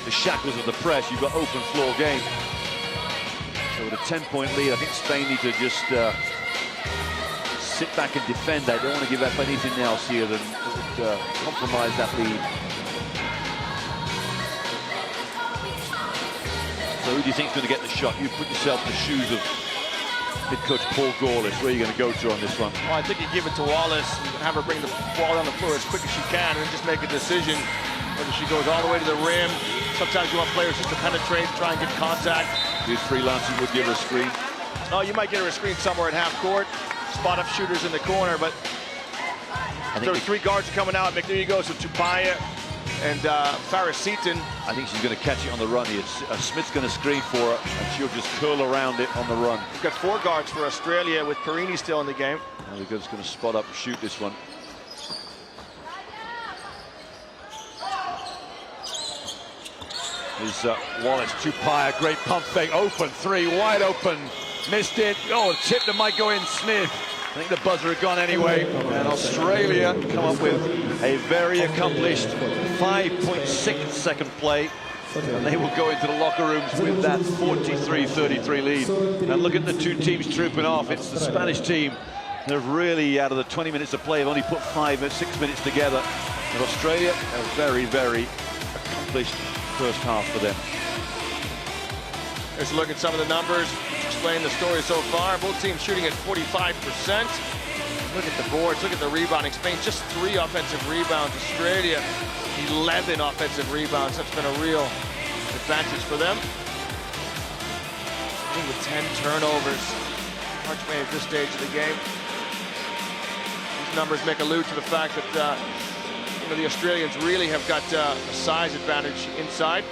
the shackles of the press, you've got open floor game. So with a 10-point lead, I think Spain need to just sit back and defend that. They don't want to give up anything else here than compromise that lead. So who do you think is going to get the shot? You put yourself in the shoes of head coach Paul Gorlish. Where are you going to go to on this one? Well, I think you give it to Wallace and have her bring the ball down the floor as quick as she can and then just make a decision whether she goes all the way to the rim Sometimes you want players just to penetrate, try and get contact. He's freelancing, would give her a screen. Oh, you might get her a screen somewhere at half court. Spot up shooters in the corner, but there are 3 guards coming out. There you go. So Tupaya and Farisitin. I think she's going to catch it on the run here. Smith's going to screen for her, and she'll just curl around it on the run. We've got 4 guards for Australia with Perini still in the game. They're just going to spot up and shoot this one. Here's Wallace, Tupaya, great pump fake, open 3, wide open, missed it. Oh, a tip that might go in. Smith. I think the buzzer had gone anyway, and Australia come up with a very accomplished 5.6 second play, and they will go into the locker rooms with that 43-33 lead. And look at the 2 teams trooping off. It's the Spanish team. They've really, out of the 20 minutes of play, have only put 5 or 6 minutes together. And Australia, a very, very accomplished first half for them. Let's look at some of the numbers. Explain the story so far. Both teams shooting at 45%. Look at the boards, look at the rebounding. Spain just 3 offensive rebounds. Australia 11 offensive rebounds. That's been a real advantage for them. I think with 10 turnovers. Hard to at this stage of the game. These numbers make allude to the fact that the Australians really have got a size advantage inside.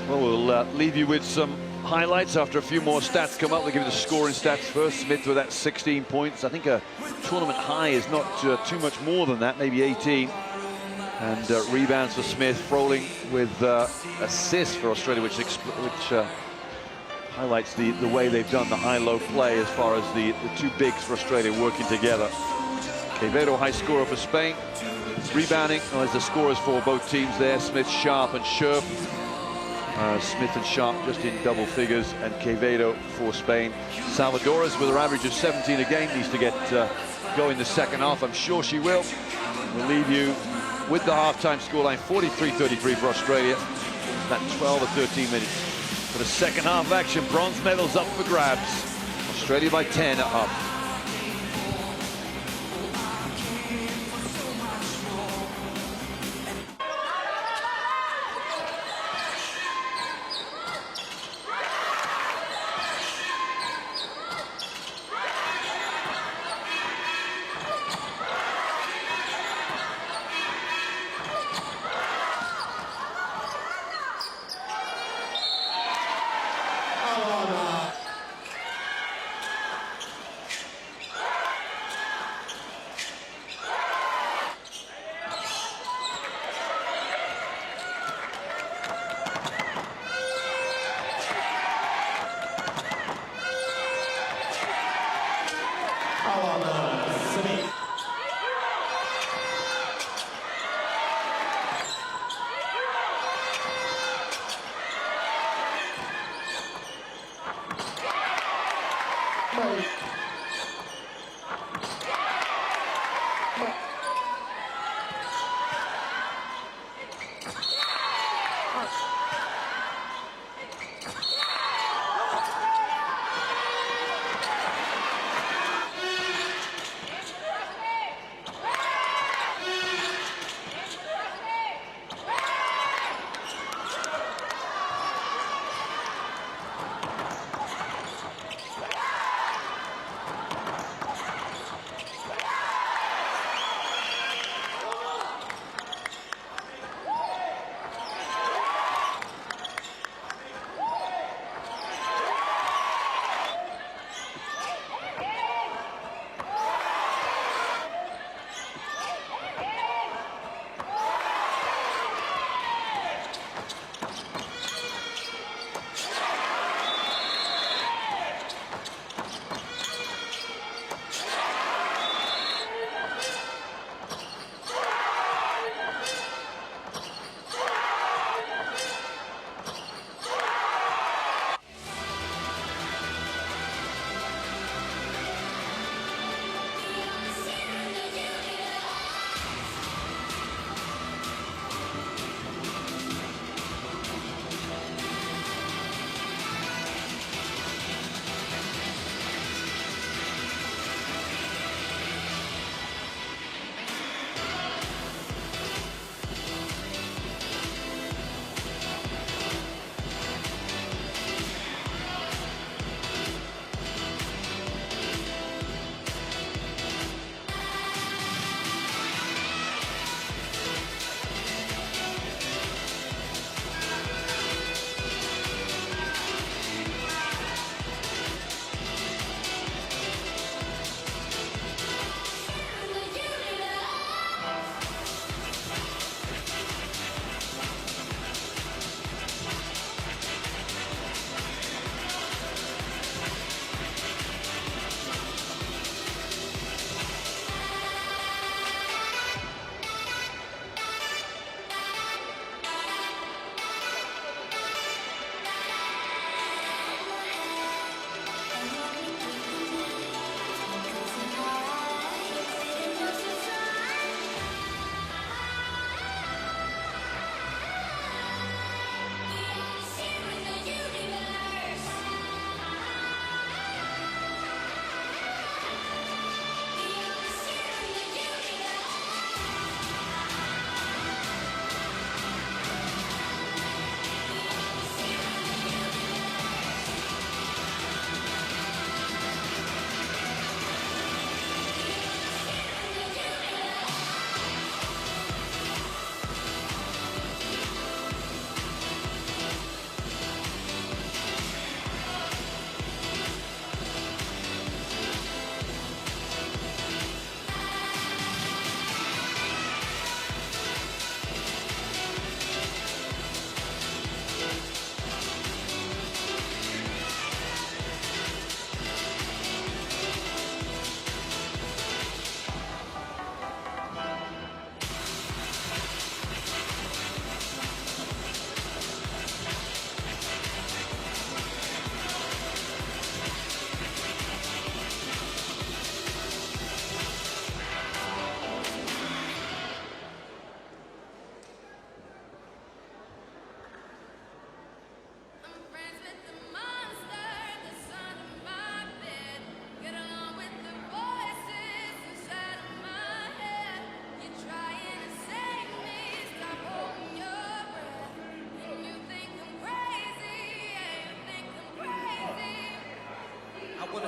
Well, we'll leave you with some highlights after a few more stats come up. We'll give you the scoring stats first. Smith with that 16 points. I think a tournament high is not too much more than that, maybe 18. And rebounds for Smith. Froling with assists for Australia, which highlights the way they've done the high-low play as far as the 2 bigs for Australia working together. Quevedo, high scorer for Spain. Rebounding, as the scorers for both teams there, Smith, Sharp, and Scherf. Smith and Sharp just in double figures, and Quevedo for Spain. Salvadores with her average of 17 a game needs to get going the second half. I'm sure she will. We'll leave you with the halftime scoreline, 43-33 for Australia. That 12 or 13 minutes for the second half action. Bronze medals up for grabs. Australia by 10 up.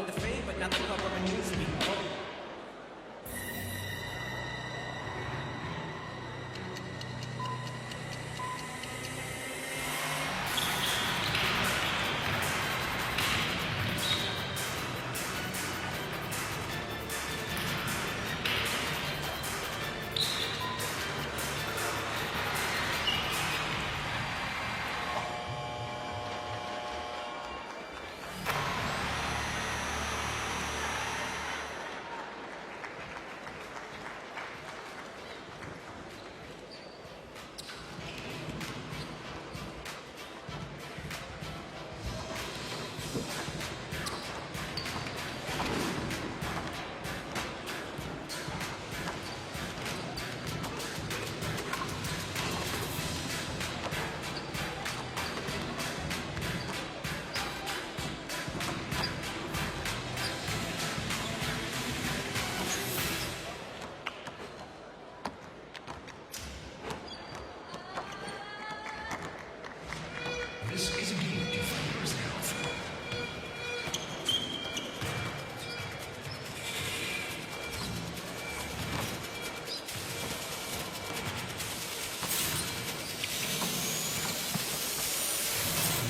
want the fame, but not the government needs me. This is a game to fight yourself.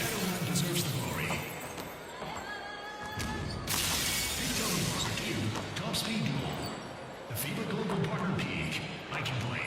Everyone deserves the glory. Big Tony Part 2, Top Speed Duel. The FIBA Global Partner Peak. I can play.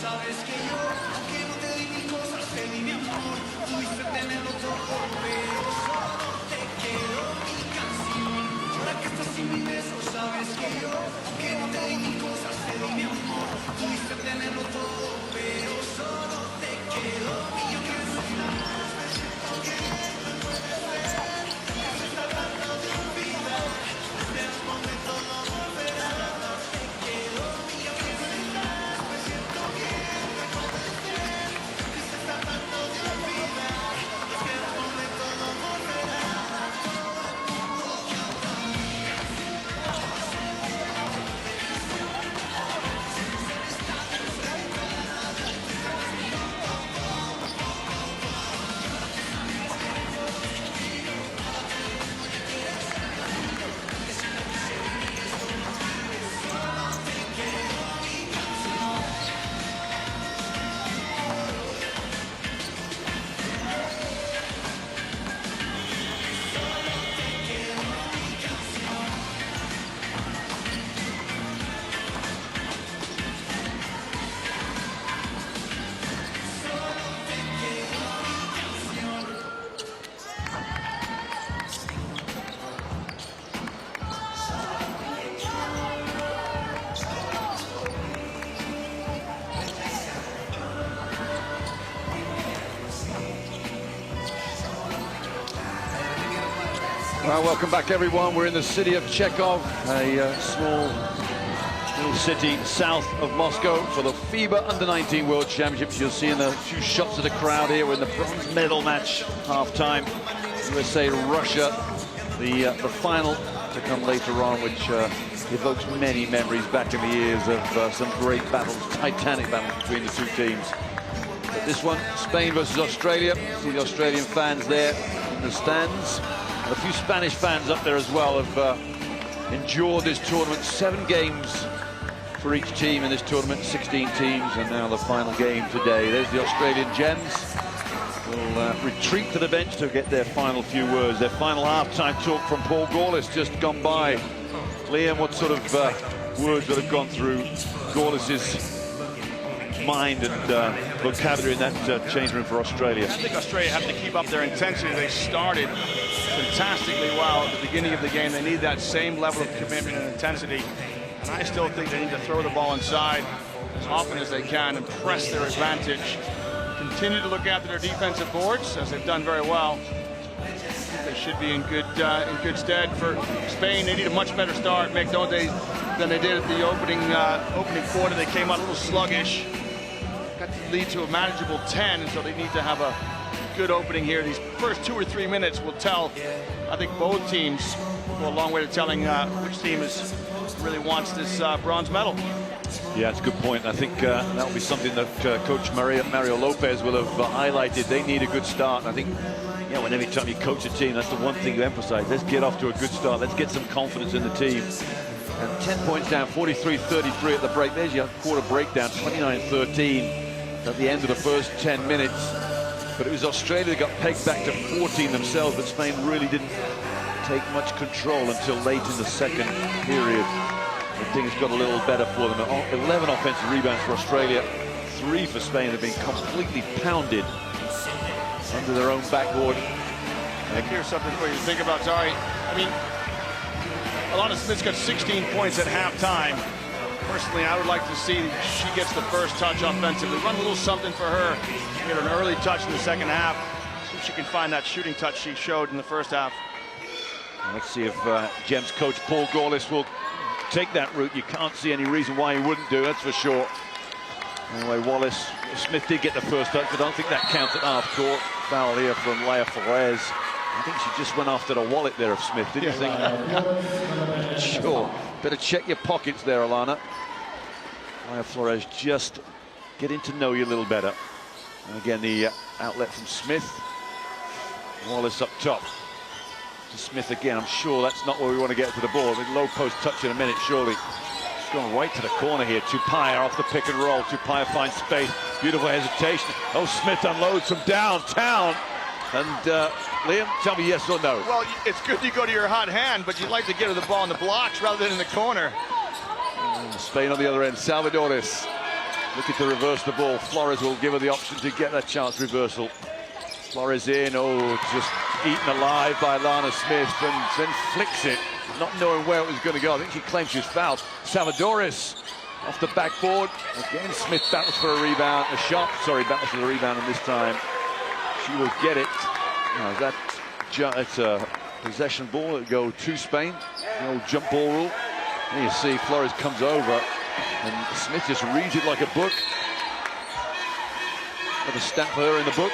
Sabes que yo, aunque no te di mis cosas, te di mi amor. Pudiste tenerlo todo, pero solo te quedó mi canción. Ahora que estás sin mi beso, sabes que yo, aunque no te di mis cosas, te di mi amor. Pudiste tenerlo todo, pero solo te quedó mi canción. Me siento que no puede ser, que se está tratando de olvidar. Desde los momentos no volverá. Te quedó mi canción. Me siento que no puede ser, que se está tratando de olvidar. Desde los momentos no volverá. Todo el mundo canta mi canción. Well, welcome back, everyone. We're in the city of Chekhov, a small little city south of Moscow for the FIBA U19 World Championships. You'll see in a few shots of the crowd here. We're in the bronze medal match, half-time. USA, Russia, the final to come later on, which evokes many memories back in the years of some great battles, titanic battles between the two teams. But this one, Spain versus Australia. See the Australian fans there in the stands. And a few Spanish fans up there as well have endured this tournament. 7 games for each team in this tournament, 16 teams, and now the final game today. There's the Australian Gems. Will retreat to the bench to get their final few words. Their final half-time talk from Paul Gaulis just gone by. Liam, what sort of words that have gone through Gaulis's mind and vocabulary in that change room for Australia? I think Australia have to keep up their intensity. They started fantastically well at the beginning of the game. They need that same level of commitment and intensity. And I still think they need to throw the ball inside as often as they can and press their advantage. Continue to look after their defensive boards, as they've done very well. They should be in good stead. For Spain, they need a much better start, make no days than they did at the opening quarter. They came out a little sluggish, got to lead to a manageable 10, and so they need to have a good opening here. These first 2 or 3 minutes will tell. I think both teams go a long way to telling which team really wants this bronze medal. Yeah, it's a good point. I think that will be something that Coach Mario Lopez will have highlighted. They need a good start. And I think, you know, when every time you coach a team, that's the one thing you emphasize. Let's get off to a good start. Let's get some confidence in the team. And 10 points down, 43-33 at the break. There's your quarter breakdown, 29-13 at the end of the first 10 minutes. But it was Australia that got pegged back to 14 themselves, but Spain really didn't take much control until late in the second period. And things got a little better for them. 11 offensive rebounds for Australia, 3 for Spain. They've been completely pounded under their own backboard. Nick, here's something for you to think about, Zari. I mean, Alana Smith's got 16 points at halftime. Personally, I would like to see she gets the first touch offensively. Run a little something for her. Get an early touch in the second half. See if she can find that shooting touch she showed in the first half. Let's see if Gems coach Paul Gaulis will take that route. You can't see any reason why he wouldn't do, that's for sure. Anyway, Smith did get the first touch, but I don't think that counts at half court. Foul here from Leia Flores. I think she just went after the wallet there of Smith, didn't you think? Sure. Better check your pockets there, Alana. Leia Flores just getting to know you a little better. And again, the outlet from Smith. Wallace up top. To Smith again. I'm sure that's not where we want to get to the ball. With low post touch in a minute, surely. It's gone right to the corner here. Tupaia off the pick and roll. Tupaia finds space. Beautiful hesitation. Oh, Smith unloads from downtown. And Liam, tell me yes or no. Well, it's good you go to your hot hand, but you'd like to get to the ball in the blocks rather than in the corner. Spain on the other end. Salvadores looking to reverse the ball. Flores will give her the option to get that chance reversal. Flores in, oh, just eaten alive by Lana Smith, and then flicks it, not knowing where it was going to go. I think she claims she's fouled. Salvadores off the backboard. Again, Smith battles for a rebound, battles for the rebound, and this time she will get it. Now, it's a possession ball that go to Spain, the old jump ball rule. And you see Flores comes over, and Smith just reads it like a book. Got a stat for her in the book.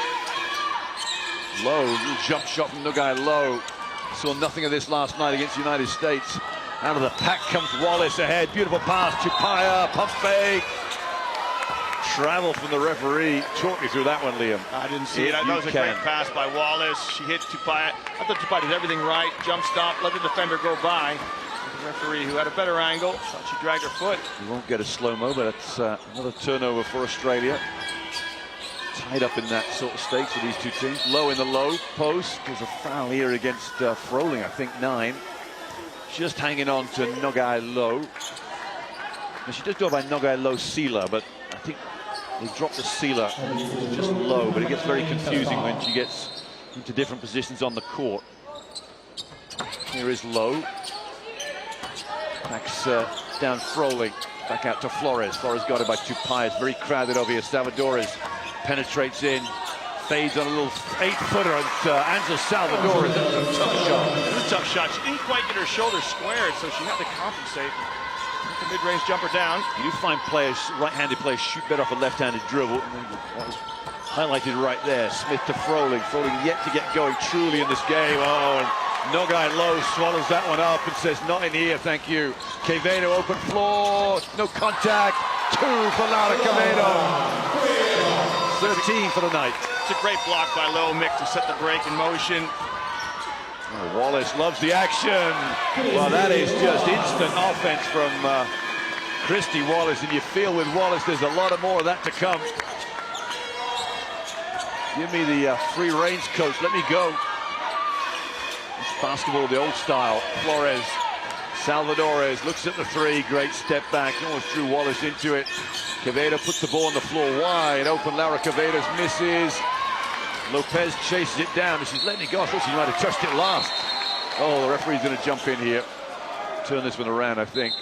Low, jump shot from Nogai Low. Saw nothing of this last night against the United States. Out of the pack comes Wallace ahead. Beautiful pass. Tupaia, pump fake. Travel from the referee. Talk me through that one, Liam. I didn't see it. That was a great pass by Wallace. She hit Tupaia. I thought Tupaia did everything right. Jump stop, let the defender go by. The referee, who had a better angle, thought she dragged her foot. You won't get a slow-mo, but it's another turnover for Australia. Tied up in that sort of stakes for these two teams. Low in the low post. There's a foul here against Froling, I think 9. Just hanging on to Nogai Low. Now, she does go by Nogai Low Sealer, but I think they drop the Sealer just low, but it gets very confusing when she gets into different positions on the court. Here is Low. Backs down Froling. Back out to Flores. Flores got it by Tupaia. It's very crowded over here. Salvadores penetrates in. Fades on a little 8-footer on Angel Salvador. That was a tough shot. It was a tough shot. She didn't quite get her shoulder squared, so she had to compensate. Get the mid-range jumper down. You do find players, right-handed players, shoot better off a left-handed dribble. And that was highlighted right there. Smith to Froling. Froling yet to get going truly in this game. Oh, and Nogai Low swallows that one up and says, not in here, thank you. Quevedo open floor, no contact. 2 for Laura Quevedo. 13 for the night. It's a great block by Low Mick to set the break in motion. Oh, Wallace loves the action. Well, that is just instant offense from Christy Wallace, and you feel with Wallace there's a lot more of that to come. Give me the free range, coach. Let me go. It's basketball, the old style. Flores, Salvadores looks at the 3. Great step back. Almost drew Wallace into it. Quevedo puts the ball on the floor wide open. Laura Quevedo misses. Lopez chases it down, and she's letting it go. I thought she might have touched it last. Oh, the referee's going to jump in here. Turn this one around, I think.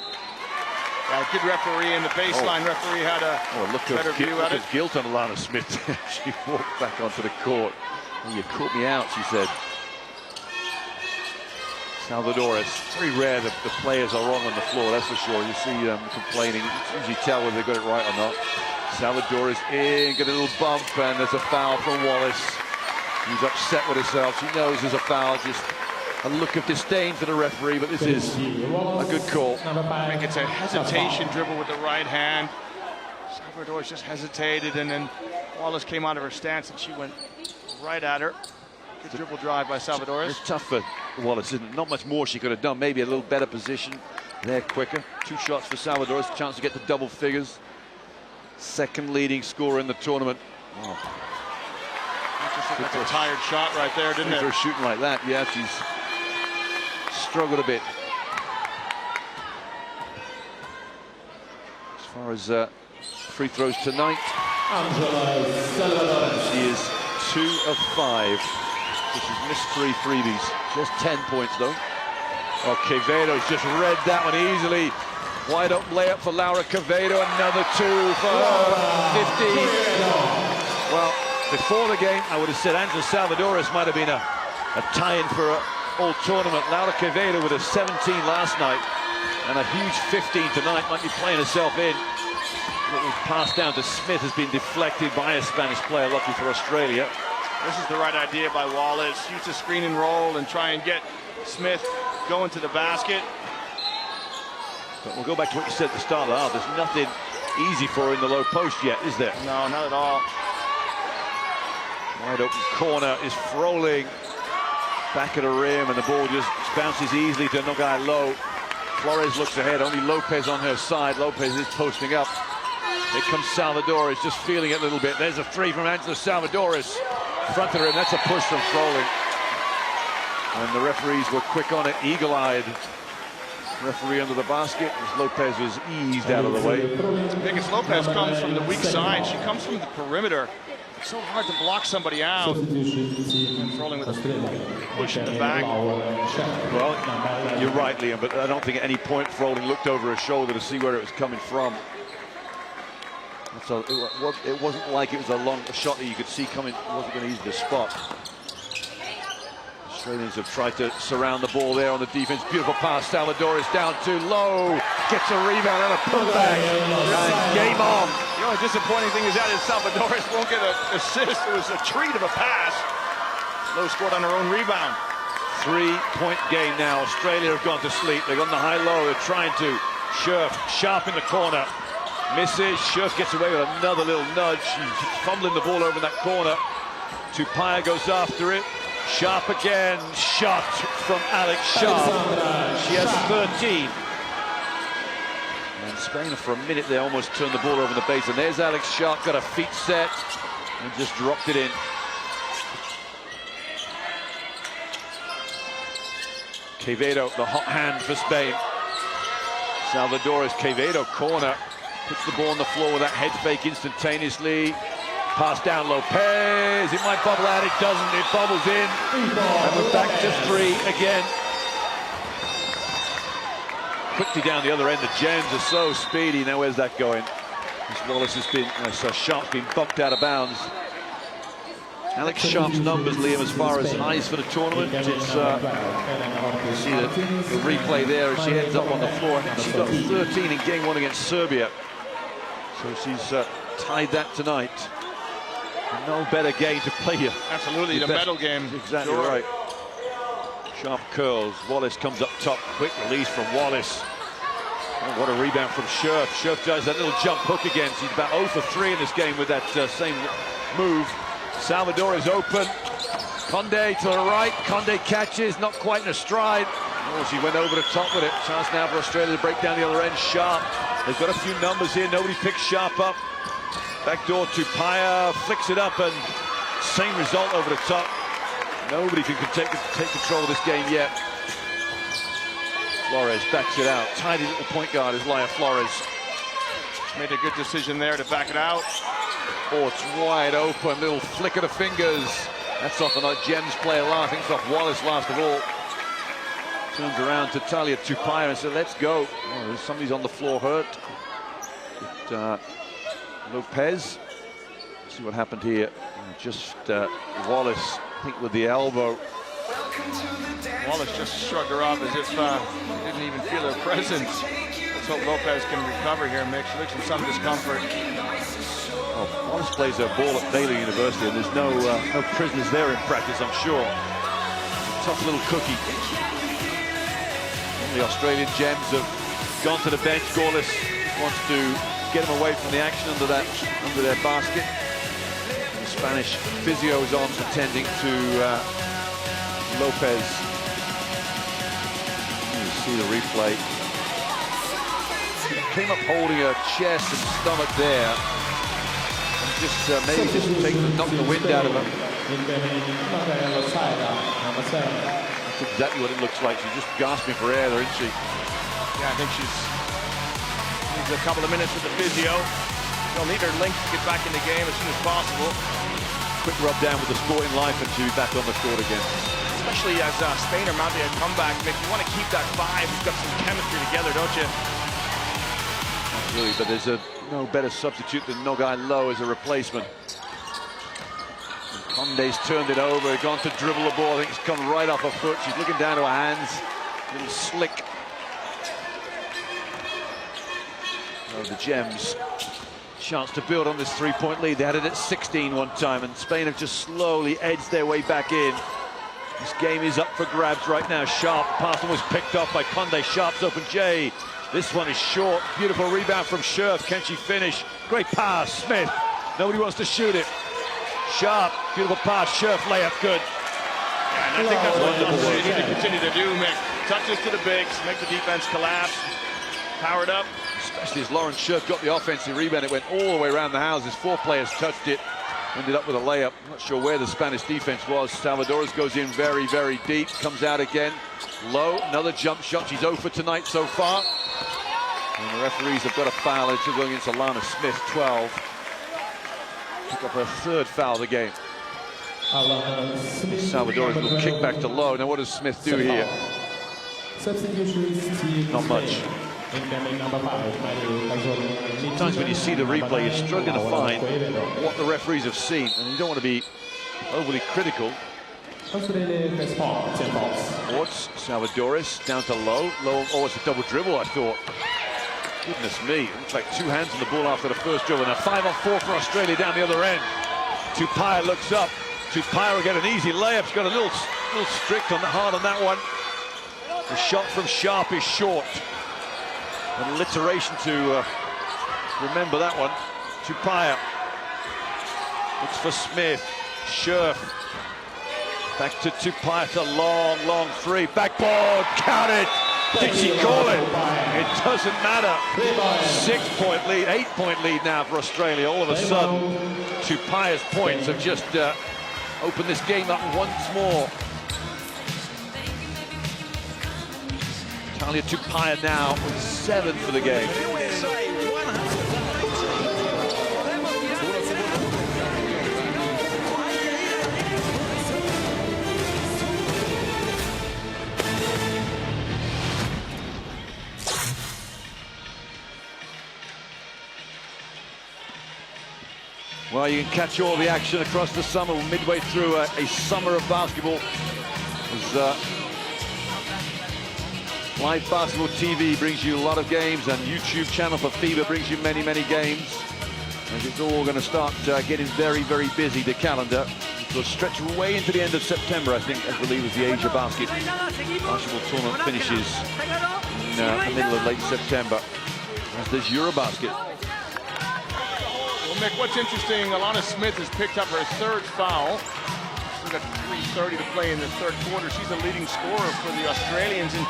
Yeah, good referee, and the baseline referee had a better view at it. Guilt on Alana Smith. She walked back onto the court. Oh, you caught me out, she said. Salvador, it's very rare that the players are wrong on the floor, that's for sure. You see them complaining. You usually tell whether they got it right or not. Salvador is in, get a little bump, and there's a foul from Wallace. He's upset with herself. She knows there's a foul. Just a look of disdain for the referee, but this is a good call. I think it's a hesitation dribble with the right hand. Salvador just hesitated, and then Wallace came out of her stance, and she went right at her. Good dribble drive by Salvador. It's tough for Wallace, isn't it? Not much more she could have done. Maybe a little better position there, quicker. 2 shots for Salvador. It's a chance to get to double figures. Second leading scorer in the tournament. Oh. That's a tired shot right there, didn't it? For shooting like that, yeah, she's struggled a bit. As far as free throws tonight, she is 2 of 5. So she's missed 3 freebies. Just 10 points though. Oh, Quevedo's just read that one easily. Wide open layup for Laura Quevedo. Another 2 for her. 15. Well, before the game, I would have said Angela Salvadores might have been a tie-in for an all-tournament. Laura Quevedo with a 17 last night and a huge 15 tonight. Might be playing herself in. What was passed down to Smith has been deflected by a Spanish player, lucky for Australia. This is the right idea by Wallace. Use the screen and roll and try and get Smith going to the basket. But we'll go back to what you said at the start of the half. There's nothing easy for her in the low post yet, is there? No, not at all. Wide open corner is Froling. Back of the rim, and the ball just bounces easily to Nogai Low. Flores looks ahead, only Lopez on her side. Lopez is posting up. Here comes Salvadores, just feeling it a little bit. There's a 3 from Angela Salvadores. Front of the rim, that's a push from Froling. And the referees were quick on it, eagle-eyed. Referee under the basket as Lopez was eased out of the way. I think it's Lopez comes from the weak side. She comes from the perimeter. It's so hard to block somebody out. And Froling with a push in the back. Well, you're right, Liam, but I don't think at any point Froling looked over her shoulder to see where it was coming from. So it wasn't like it was a long shot that you could see coming. It wasn't going to ease the spot. Australians have tried to surround the ball there on the defense. Beautiful pass. Salvador is down too low. Gets a rebound and a putback. And game on. The only disappointing thing is that Salvadores won't get an assist. It was a treat of a pass. Low scored on her own rebound. 3-point game now. Australia have gone to sleep. They've gone the high-low. They're trying to. Scherf, sharp in the corner. Misses. Scherf gets away with another little nudge. She's fumbling the ball over in that corner. Tupaia goes after it. Sharp again. Shot from Alex Sharp. She has 13. And Spain, for a minute, they almost turned the ball over the base. And there's Alex Sharp, got a feet set and just dropped it in. Quevedo, the hot hand for Spain. Salvadores, Quevedo, corner. Puts the ball on the floor with that head fake instantaneously. Pass down Lopez. It might bubble out. It doesn't. It bubbles in. And we're back to 3 again. Quickly down the other end. The Gems are so speedy. Now where's that going? Wallace has been, so Sharp's been bumped out of bounds. Alex Sharp's numbers, Liam, as far as highs for the tournament. It's, you see the replay there as she ends up on the floor. I think she's got 13 in game 1 against Serbia. So she's tied that tonight. And no better game to play here. Absolutely, the medal game. Exactly right. Sharp curls. Wallace comes up top. Quick release from Wallace. Oh, what a rebound from Scherf. Scherf does that little jump hook again. She's about 0 for 3 in this game with that same move. Salvador is open. Conde to the right. Conde catches, not quite in a stride. Oh, she went over the top with it. Chance now for Australia to break down the other end. Sharp. They've got a few numbers here. Nobody picks Sharp up. Backdoor to Paya. Flicks it up and same result over the top. Nobody can take control of this game yet. Flores backs it out. Tidy little point guard is Laya Flores. Made a good decision there to back it out. Oh, it's wide open. Little flick of the fingers. That's off another Gems player last. I think it's off Wallace last of all. Turns around to Talia Tupaia and said, let's go. Oh, somebody's on the floor hurt. But, Lopez. Let's see what happened here. Just Wallace, I think, with the elbow. Wallace just shrugged her off as if he didn't even feel her presence. Let's hope Lopez can recover here, Mick. She looks in some discomfort. Oh, Wallace plays her ball at Baylor University, and there's no prisoners there in practice, I'm sure. A tough little cookie. The Australian Gems have gone to the bench. Gorliss wants to get him away from the action under their basket. And the Spanish physio is on attending to Lopez. You see the replay. Came up holding her chest and stomach there. And just maybe just knock the wind out of her. That's exactly what it looks like. She's just gasping for air there, isn't she? Yeah, I think she's needs a couple of minutes with the physio. She'll need her length to get back in the game as soon as possible. Quick rub down with the Sporting Life and she'll be back on the court again. Especially as Spain are mounting a comeback, Mick. You want to keep that 5. You've got some chemistry together, don't you? Absolutely, but there's no better substitute than Nogai Low as a replacement. And Conde's turned it over, gone to dribble the ball. I think it's come right off her foot. She's looking down to her hands. A little slick. Oh, the Gems. Chance to build on this 3-point lead. They had it at 16 one time, and Spain have just slowly edged their way back in. This game is up for grabs right now. Sharp, pass was picked off by Conde. Sharp's open J. This one is short. Beautiful rebound from Scherf. Can she finish? Great pass, Smith. Nobody wants to shoot it. Sharp, beautiful pass. Scherf layup, good. Yeah, and I think that's what they need to continue to do, Mick. Touches to the bigs, make the defense collapse. Powered up. Especially as Lawrence Scherf got the offensive rebound. It went all the way around the houses. 4 players touched it. Ended up with a layup. Not sure where the Spanish defense was. Salvadores goes in very, very deep. Comes out again. Low. Another jump shot. She's 0 for tonight so far. And the referees have got a foul. It's going against Alana Smith, 12. Pick up her 3rd foul of the game. Salvadores will kick back to Low. Now what does Smith do here? Not much. Sometimes when you see the replay, you're struggling to find what the referees have seen, and you don't want to be overly critical. Orts, Salvadores, down to Low. Low, oh, it's a double dribble, I thought. Goodness me, it looks like 2 hands on the ball after the first dribble. Now 5-on-4 for Australia down the other end. Tupaia looks up. Tupaia will get an easy layup. She's got a little strict on the hard on that one. The shot from Sharp is short. An alliteration to remember that one. Tupaia looks for Smith. Scherf back to Tupaia. It's a long, long 3. Backboard, count it. Did she call it? It doesn't matter. 6-point lead, 8-point lead now for Australia. All of a sudden, Tupaia's points have just opened this game up once more. Talia Tupaia now with 7 for the game. Well, you can catch all the action across the summer, midway through a summer of basketball. Live basketball TV brings you a lot of games, and YouTube channel for FIBA brings you many, many games. And it's all going to start getting very, very busy, the calendar. It'll stretch way into the end of September, I think, I believe, as the Asia basketball tournament finishes in the middle of late September. As there's Eurobasket. Well, Mick, what's interesting, Alana Smith has picked up her third foul. She's got 3:30 to play in the third quarter. She's the leading scorer for the Australians, and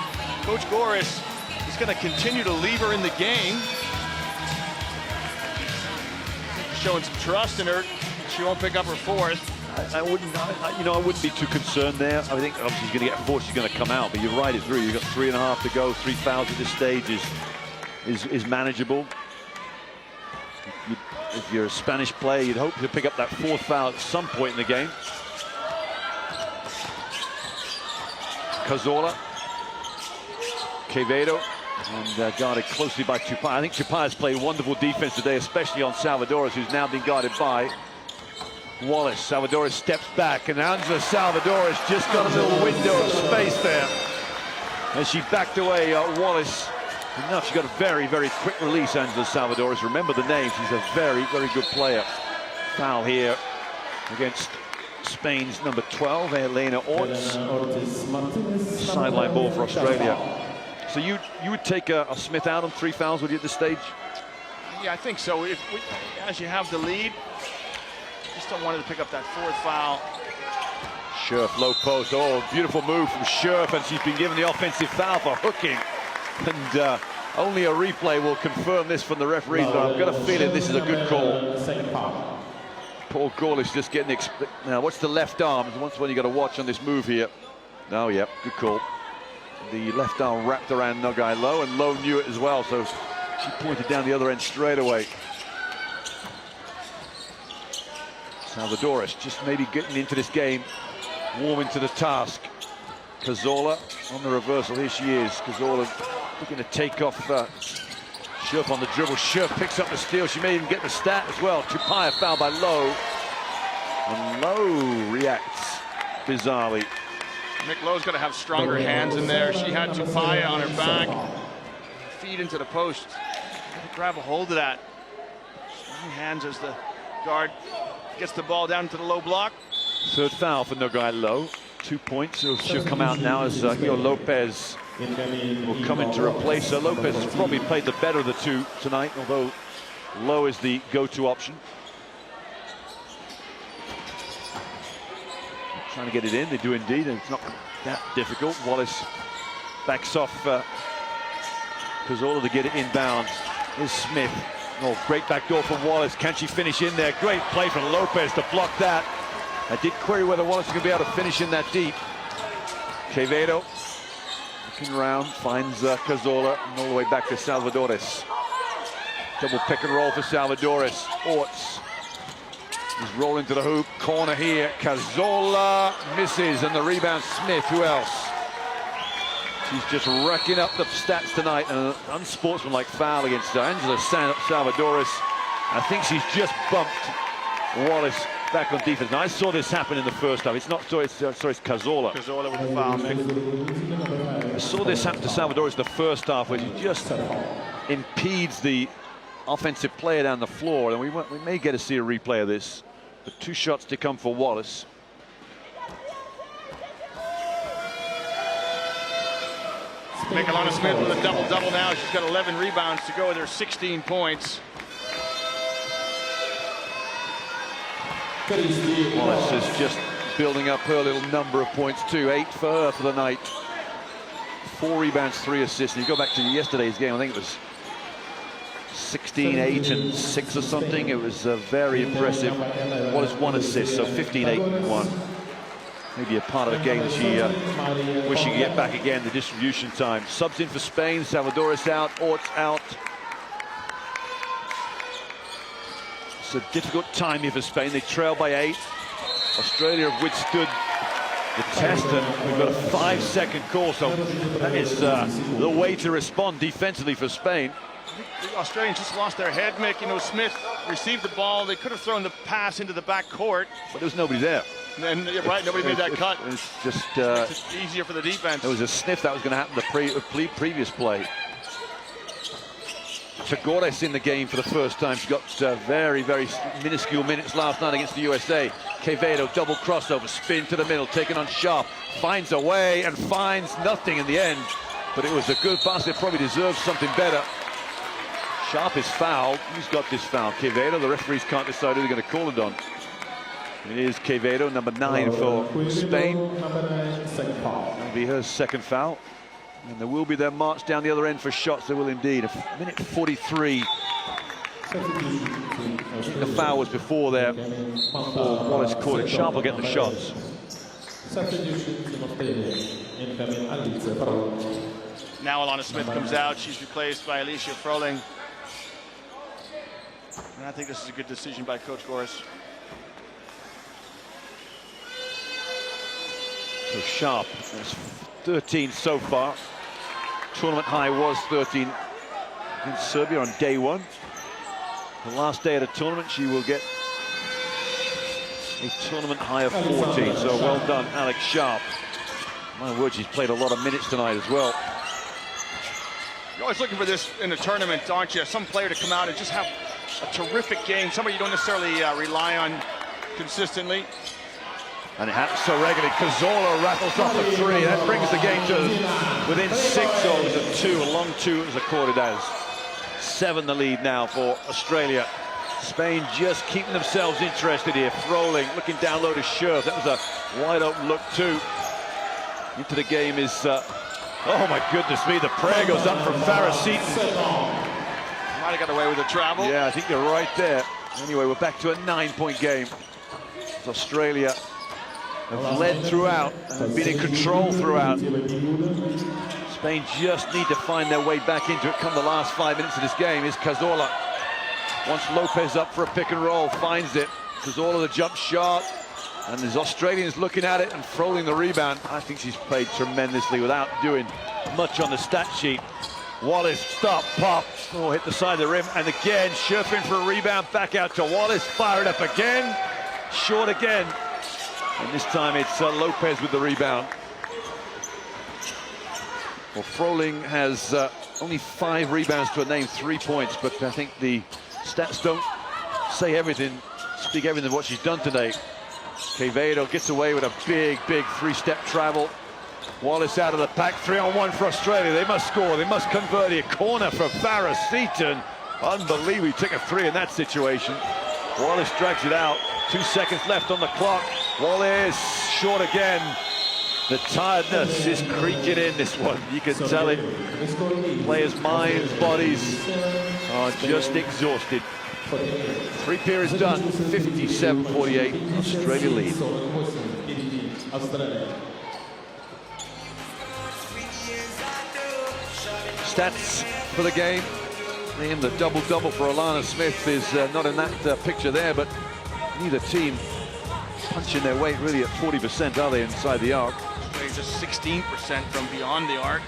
Coach Goris is going to continue to leave her in the game. Showing some trust in her. She won't pick up her fourth. I wouldn't be too concerned there. I think obviously she's going to get four, she's going to come out, but you ride it through. You've got 3.5 to go. 3 fouls at this stage is manageable. If you're a Spanish player, you'd hope to pick up that fourth foul at some point in the game. Cazorla, Quevedo, and guarded closely by Tupai. I think Tupai's played wonderful defense today, especially on Salvadores, who's now been guarded by Wallace. Salvadores steps back, and Angela Salvadores just got a little window of space there as she backed away. Wallace, enough. She got a very, very quick release, Angela Salvadores. Remember the name. She's a very, very good player. Foul here against Spain's number 12, Elena Orts. Sideline ball for Australia. So you would take a Smith out on 3 fouls, would you, at this stage? Yeah, I think so. As you have the lead, just don't want her to pick up that fourth foul. Scherf, low post. Oh, beautiful move from Scherf, and she's been given the offensive foul for hooking. And only a replay will confirm this from the referees, but I've got a feeling this is a good call. Paul Gorlish just getting now. What's the left arm? Once one you got to watch on this move here. Oh, yeah, good call. The left arm wrapped around Nogai Low, and Low knew it as well, so she pointed down the other end straight away. Salvadores just maybe getting into this game, warming to the task. Cazorla on the reversal. Here she is. Cazorla looking to take off Scherf on the dribble. Scherf picks up the steal. She may even get the stat as well. Tupai fouled by Low. And Low reacts bizarrely. Mick Lowe's got to have stronger hands in there. She had Tupai on her back. Feed into the post. Grab a hold of that. Strong hands as the guard gets the ball down to the low block. Third foul for Nogai Low. 2 points. She'll come out now as Lopez will come in to replace her. Lopez has probably played the better of the two tonight, although Low is the go-to option. Trying to get it in, they do indeed, and it's not that difficult. Wallace backs off Cazorla to get it inbounds. Here's Smith. Oh, great backdoor from Wallace. Can she finish in there? Great play from Lopez to block that. I did query whether Wallace is going to be able to finish in that deep. Quevedo looking around, finds Cazorla, and all the way back to Salvadores. Double pick and roll for Salvadores. Orts is rolling to the hoop. Corner here. Cazorla misses, and the rebound Smith. Who else? She's just racking up the stats tonight, and an unsportsmanlike foul against Angela Salvadores. I think she's just bumped Wallace back on defense. Now, I saw this happen in the first half. It's not, sorry, it's Cazorla. Cazorla with the foul, Mick. I saw this happen to Salvadores the first half, where she just impedes the offensive player down the floor, and we may get to see a replay of this. But 2 shots to come for Wallace. Alana Smith with a double-double now. She's got 11 rebounds to go with her 16 points. Wallace is just building up her little number of points too. 8 for her for the night. 4 rebounds, 3 assists. And you go back to yesterday's game, I think it was 16, 8, and 6 or something. It was very impressive. Wallace 1 assist, so 15, 8, and 1. Maybe a part of the game that she wish she could get back again, the distribution time. Subs in for Spain, Salvadores out, Orts out. It's a difficult time here for Spain. They trail by 8. Australia have withstood the test, and we've got a 5-second call, so that is the way to respond defensively for Spain. The Australians just lost their head, Mick. You know, Smith received the ball. They could have thrown the pass into the back court. But there was nobody there. And you're right, nobody made that cut. It's just it's easier for the defense. there was a sniff that was going to happen the previous play. Chegores in the game for the first time. She got very, very minuscule minutes last night against the USA. Quevedo, double crossover, spin to the middle, taken on Sharp, finds a way and finds nothing in the end. But it was a good pass. It probably deserves something better. Sharp is fouled. Who's got this foul? Quevedo. The referees can't decide who they're going to call it on. It is Quevedo, number 9 for Spain. That'll be her second foul. And there will be their march down the other end for shots. There will indeed. A minute 43. The foul was before there. Before Wallace caught it. Sharp will get the shots. Now Alana Smith comes out. She's replaced by Alicia Froling. And I think this is a good decision by Coach Goris. So Sharp, that's 13 so far. Tournament high was 13 in Serbia on day 1. The last day of the tournament, she will get a tournament high of 14. So well done, Alex Sharp. My word, she's played a lot of minutes tonight as well. You're always looking for this in a tournament, aren't you? Some player to come out and just have a terrific game. Somebody you don't necessarily rely on consistently. And it happens so regularly. Cazorla rattles off a 3. That brings the game to within 6. Or it was a 2, a long 2 as recorded as. 7 the lead now for Australia. Spain just keeping themselves interested here. Froling looking down low to Scherf. That was a wide open look too. Into the game is, oh my goodness me, the prayer goes up from Farah Seaton. Might have got away with the travel. Yeah, I think you're right there. Anyway, we're back to a 9-point game. As Australia have led throughout and been in control throughout. Spain just need to find their way back into it come the last 5 minutes of this game. Is Cazorla. Wants Lopez up for a pick and roll, finds it. Cazorla the jump shot. And there's Australians looking at it and Froling the rebound. I think she's played tremendously without doing much on the stat sheet. Wallace, stop, pop. Oh, hit the side of the rim. And again, Scherf for a rebound. Back out to Wallace. Fire it up again. Short again. And this time it's Lopez with the rebound. Well, Froling has only 5 rebounds to her name, 3 points. But I think the stats don't say everything, speak everything of what she's done today. Quevedo gets away with a big, big 3-step travel. Wallace out of the pack, 3-on-1 for Australia. They must score, they must convert here. Corner for Farah Seaton. Unbelievable, he took a 3 in that situation. Wallace drags it out. 2 seconds left on the clock. Wallace short again. The tiredness is creaking in this one. You can tell it. Players' minds, bodies are just exhausted. 3 periods done, 57-48, Australia lead. Stats for the game. And the double-double for Alana Smith is not in that picture there, but neither team punching their weight really at 40%, are they, inside the arc? Australia's just 16% from beyond the arc.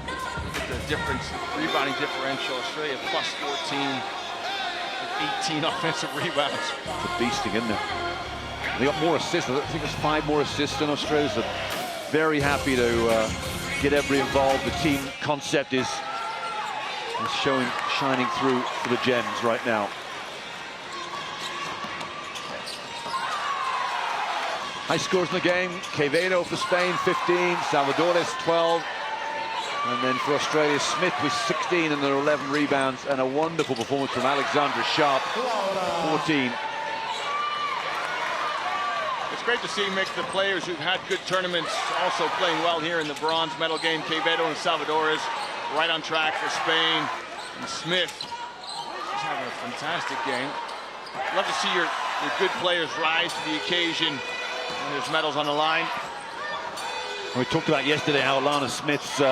Look at the difference, rebounding differential. Australia plus 14. 18 offensive rebounds. It's a beasting, isn't it? They got more assists. I think there's 5 more assists than Australia. So very happy to get everybody involved. The team concept is shining through for the Gems right now. High scores in the game. Quevedo for Spain, 15. Salvadores, 12. And then for Australia, Smith with 16 and 11 rebounds, and a wonderful performance from Alexandra Sharp, 14. It's great to see, Mick, the players who've had good tournaments also playing well here in the bronze medal game. Quevedo and Salvadores right on track for Spain. And Smith, he's having a fantastic game. Love to see your good players rise to the occasion when there's medals on the line. We talked about yesterday how Alana Smith's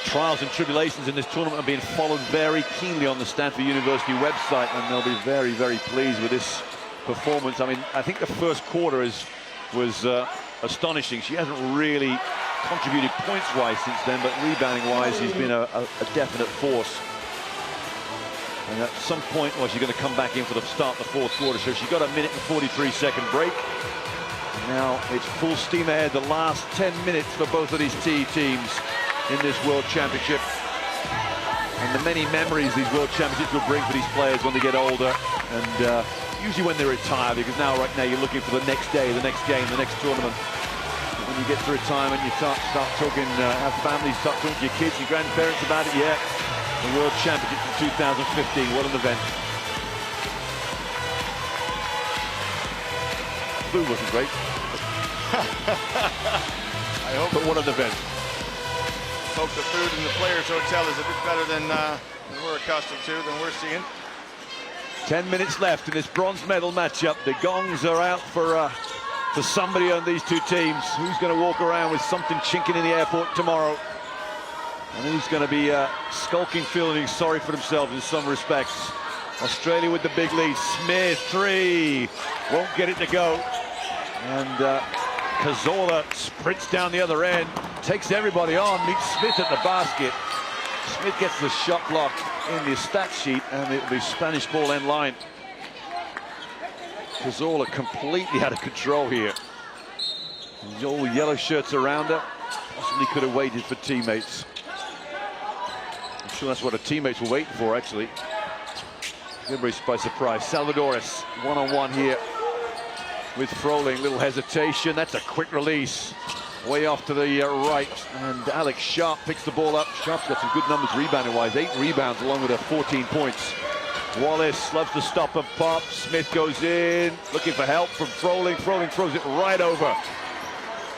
trials and tribulations in this tournament are being followed very keenly on the Stanford University website, and they'll be very, very pleased with this performance. I mean, I think the first quarter was astonishing. She hasn't really contributed points-wise since then, but rebounding-wise, she's been a definite force. And at some point, well, she's going to come back in for the start of the fourth quarter. So she got a 1 minute and 43-second break. And now it's full steam ahead. The last 10 minutes for both of these teams in this World Championship. And the many memories these World Championships will bring for these players when they get older. And usually when they retire, because right now you're looking for the next day, the next game, the next tournament. When you get to retirement, you start talking, have families, start talking to your kids, your grandparents about it. Yeah, the World Championship in 2015, what an event. Food wasn't great. I hope. But what an event. Hope the food in the Players Hotel is a bit better than we're accustomed to, than we're seeing. 10 minutes left in this bronze medal matchup. The gongs are out for somebody on these two teams. Who's going to walk around with something chinking in the airport tomorrow? And who's going to be skulking, feeling sorry for themselves in some respects? Australia with the big lead. Smith, three. Won't get it to go. And Cazorla sprints down the other end. Takes everybody on. Meets Smith at the basket. Smith gets the shot block in the stat sheet, and it'll be Spanish ball end line. Cazorla completely out of control here. And all the yellow shirts around her. Possibly could have waited for teammates. I'm sure that's what her teammates were waiting for, actually. Everybody's by surprise. Salvadores one-on-one here with Froling. Little hesitation. That's a quick release. Way off to the right. And Alex Sharp picks the ball up. Sharp's got some good numbers rebounding-wise. 8 rebounds along with her 14 points. Wallace loves to stop and pop. Smith goes in, looking for help from Froling. Froling throws it right over.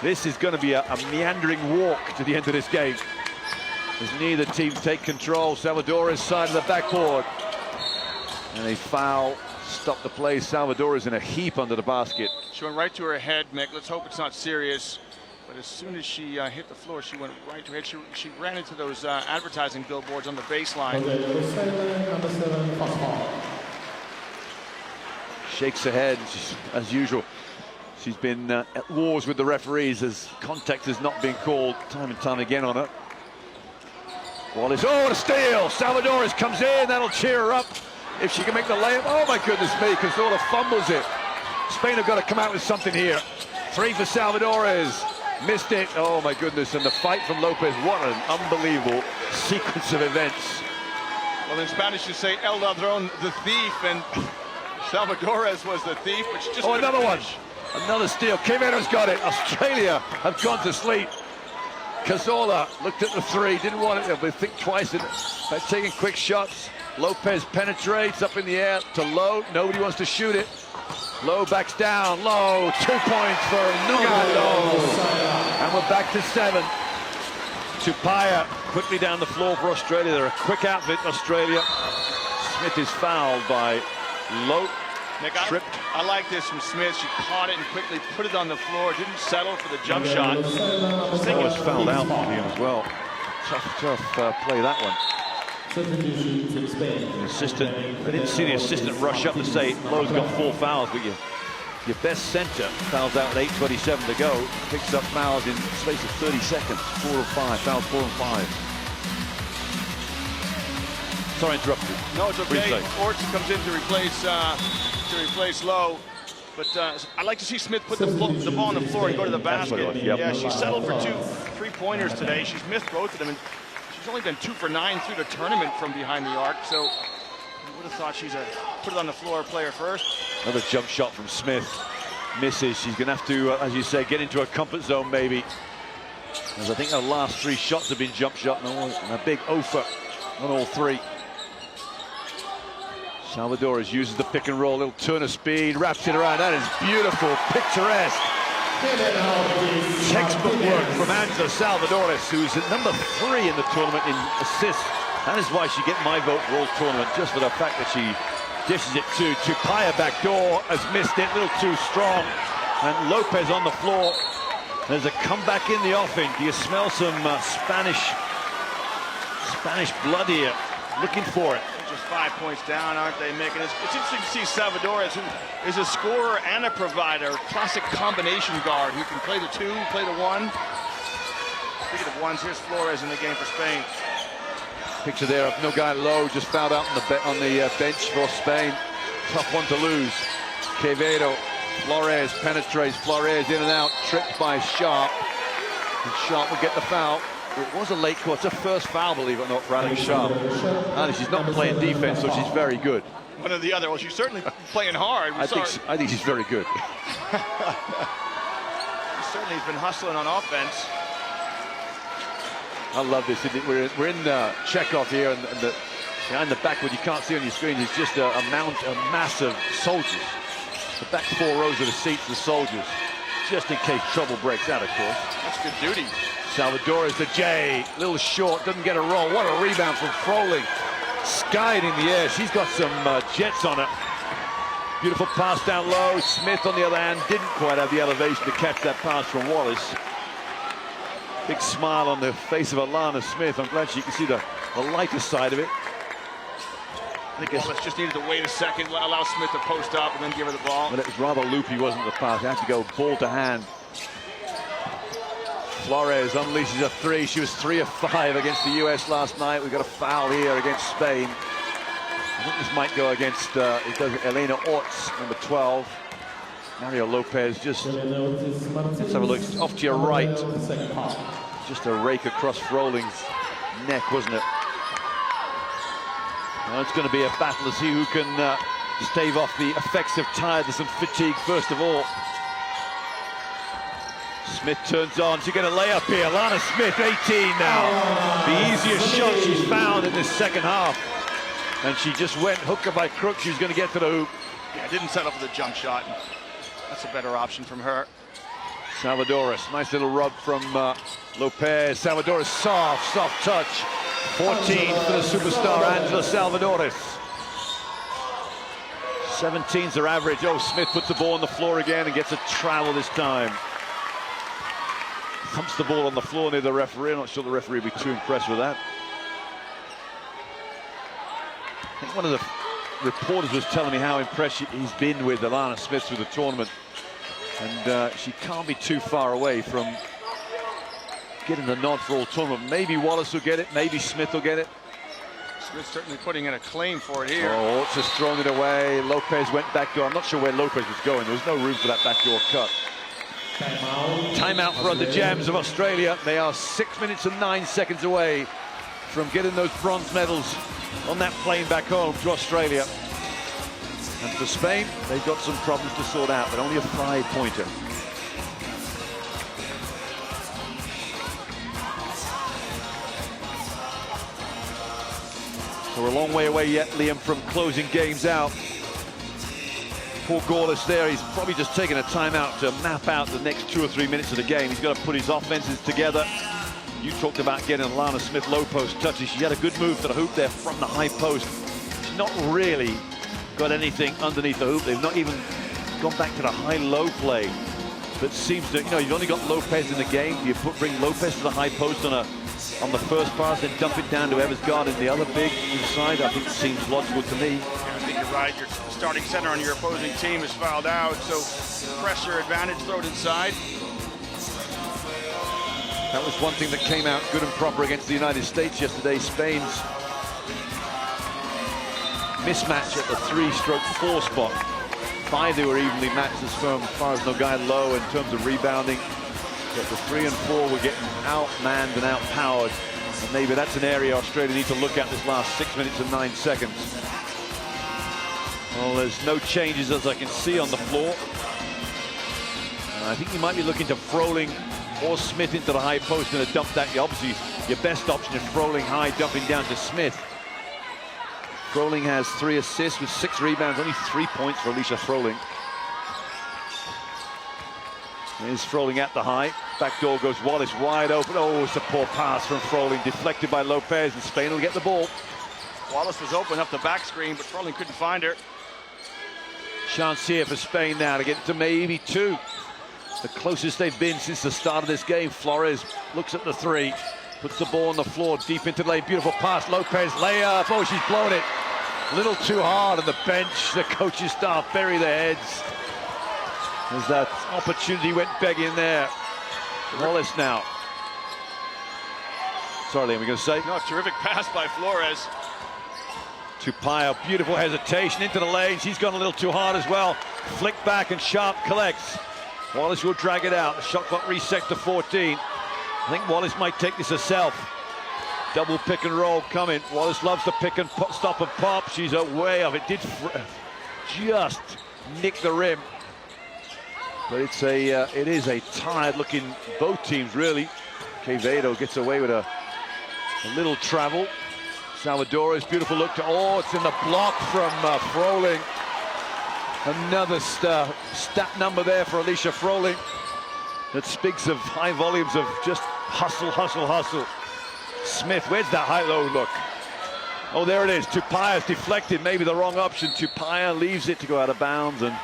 This is going to be a meandering walk to the end of this game, as neither team take control. Salvadores side of the backboard. And a foul. Stop the play. Salvadores in a heap under the basket. She went right to her head, Mick. Let's hope it's not serious. But as soon as she hit the floor, she went right to her head. She ran into those advertising billboards on the baseline. Shakes her head, as usual. She's been at wars with the referees as contact has not been called time and time again on her. Wallace, oh, what a steal! Salvadores comes in, that'll cheer her up. If she can make the layup, oh my goodness me, Cazorla fumbles it. Spain have got to come out with something here. 3 for Salvadores. Missed it. Oh my goodness. And the fight from Lopez. What an unbelievable sequence of events. Well, in Spanish you say El Ladrón, the thief, and Salvadores was the thief, but she just another one. Another steal. Quevedo's got it. Australia have gone to sleep. Cazorla looked at the 3, didn't want it. They'll think twice by taking quick shots. Lopez penetrates up in the air to Lowe. Nobody wants to shoot it. Lowe backs down. Lowe, 2 points for Nugalo. And we're back to 7. Tupaya quickly down the floor for Australia. They're a quick outfit, Australia. Smith is fouled by Lowe. Nick, I like this from Smith. She caught it and quickly put it on the floor. Didn't settle for the jump shot. Was fouled out for him as well. Tough play, that one. The assistant, I didn't see the assistant rush up to say Lowe's got 4 fouls, but your best center fouls out with 8:27 to go, picks up fouls in the space of 30 seconds, 4 or 5, fouls 4 and 5. Sorry, I interrupted. No, it's okay. Orts comes in to replace Lowe. But I'd like to see Smith put the ball on the floor and go to the basket. Yeah, she settled for 2 3-pointers today. She's missed both of them. And she's only been 2 for 9 through the tournament from behind the arc. So you would have thought she's a put it on the floor player first. Another jump shot from Smith. Misses. She's going to have to, as you say, get into a comfort zone maybe. As I think her last 3 shots have been jump shot and a big offer on all 3. Salvadores uses the pick and roll, little turn of speed, wraps it around. That is beautiful, picturesque. Textbook work from Angela Salvadores, who's at number 3 in the tournament in assists. That is why she get my vote for all tournament, just for the fact that she dishes it to Tupaya backdoor, has missed it, a little too strong. And Lopez on the floor. There's a comeback in the offing. Do you smell some Spanish blood here? looking for it. Just 5 points down, aren't they, Mick? And it's interesting to see Salvadores, who is a scorer and a provider, classic combination guard who can play the 2, play the 1. Speaking of ones, here's Flores in the game for Spain. Picture there of no guy low, just fouled out on the bench for Spain. Tough one to lose. Quevedo, Flores penetrates, Flores in and out, tripped by Sharp. And Sharp will get the foul. It was a late call. It's a first foul, believe it or not, for Alex Sharp. And she's not playing defense, so she's very good. One or the other. Well, she's certainly playing hard. I think she's very good. She certainly has been hustling on offense. I love this. We're in Chekhov here, and behind the back, what you can't see on your screen is just a mass of soldiers. The back 4 rows of the seats, the soldiers, just in case trouble breaks out, of course. That's good duty. Salvadores to Jay, a little short, doesn't get a roll. What a rebound from Froling. Skied in the air. She's got some jets on her. Beautiful pass down low. Smith, on the other hand, didn't quite have the elevation to catch that pass from Wallace. Big smile on the face of Alana Smith. I'm glad she can see the lighter side of it. I think Wallace just needed to wait a second, allow Smith to post up, and then give her the ball. But it was rather loopy, wasn't the pass? It had to go ball to hand. Flores unleashes a 3. She was 3 of 5 against the US last night. We've got a foul here against Spain. I think this might go against Elena Orts, number 12. Mario Lopez just, let's have a look, off to your right. Just a rake across Froling's neck, wasn't it? Now it's going to be a battle to see who can stave off the effects of tiredness and fatigue first of all. Smith turns on, she'll get a layup here. Lana Smith, 18 now. The easiest shot she's found in this second half. And she just went hooker by crook. She was going to get to the hoop. Yeah, didn't settle for the jump shot. That's a better option from her. Salvadores, nice little rub from Lopez. Salvadores, soft touch. 14 for the superstar Angela Salvadores. 17's her average. Oh, Smith puts the ball on the floor again and gets a travel this time. Thumps the ball on the floor near the referee. I'm not sure the referee will be too impressed with that. I think one of the reporters was telling me how impressed he's been with Alana Smith through the tournament. And she can't be too far away from getting the nod for all tournament. Maybe Wallace will get it, maybe Smith will get it. Smith certainly putting in a claim for it here. Oh, Orts has thrown it away. Lopez went backdoor. I'm not sure where Lopez was going. There was no room for that backdoor cut. Timeout for the Gems of Australia. They are 6 minutes and 9 seconds away from getting those bronze medals on that plane back home to Australia. And for Spain, they've got some problems to sort out, but only a 5-pointer. So we're a long way away yet, Liam, from closing games out. Poor Gawlis there, he's probably just taken a timeout to map out the next 2 or 3 minutes of the game. He's got to put his offenses together. You talked about getting Alana Smith low post touches. She had a good move to the hoop there from the high post. She's not really got anything underneath the hoop. They've not even gone back to the high-low play. But seems to, you've only got Lopez in the game. You bring Lopez to the high post on the first pass, then dump it down to Evers guard in the other big inside. I think it seems logical to me. Yeah, I think you're right. Your starting center on your opposing team is fouled out, so pressure advantage, throw it inside. That was one thing that came out good and proper against the United States yesterday. Spain's mismatch at the 3/4 spot. 5 they were evenly matched as far as no guy low in terms of rebounding. But the 3 and 4 were getting outmanned and outpowered. And maybe that's an area Australia need to look at this last 6 minutes and 9 seconds. Well, there's no changes as I can see on the floor. I think you might be looking to Froling or Smith into the high post and a dump that. Obviously, your best option is Froling high, dumping down to Smith. Froling has 3 assists with 6 rebounds, only 3 points for Alicia Froling. Here's Froling at the high. Back door goes Wallace wide open. Oh, it's a poor pass from Froling, deflected by Lopez, and Spain will get the ball. Wallace was open up the back screen, but Froling couldn't find her. Chance here for Spain now to get to maybe 2. The closest they've been since the start of this game. Flores looks at the 3. Puts the ball on the floor, deep into the lane. Beautiful pass, Lopez, layup. Oh, she's blown it. A little too hard on the bench. The coaching staff bury their heads. As that opportunity went begging there. Wallace now. Sorry, Liam, we're going to say? No, terrific pass by Flores. Tupaia, beautiful hesitation into the lane. She's gone a little too hard as well. Flick back and Sharp collects. Wallace will drag it out. The shot clock reset to 14. I think Wallace might take this herself. Double pick and roll coming. Wallace loves to pick and stop and pop. She's away of it. Did just nick the rim. But it is a tired-looking both teams, really. Quevedo gets away with a little travel. Salvador's beautiful look to, it's in the block from Froling. Another stat number there for Alicia Froling. That speaks of high volumes of just hustle, hustle, hustle. Smith, where's that high-low look? Oh, there it is. Tupaia's deflected, maybe the wrong option. Tupaia leaves it to go out of bounds, and